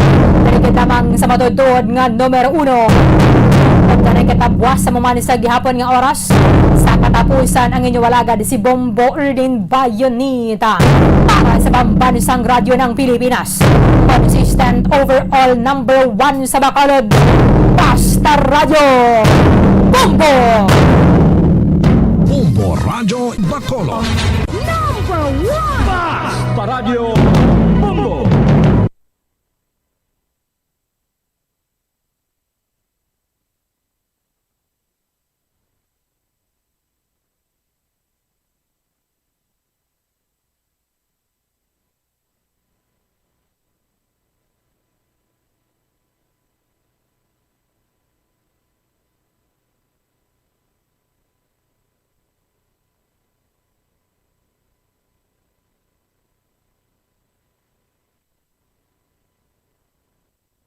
Diri kita mang sa matudod nga numero 1. Pagdanay kita buwas sa mamani sa gihapon nga oras. Sa katapusan ang inyong walagad si Bombo Erdin Bayonita para sa pambansang radyo ng Pilipinas. Consistent overall number 1 sa Bacolod. Basta Radyo Bombo! Bombo Radio Bacolod. Number 1! Basta Radio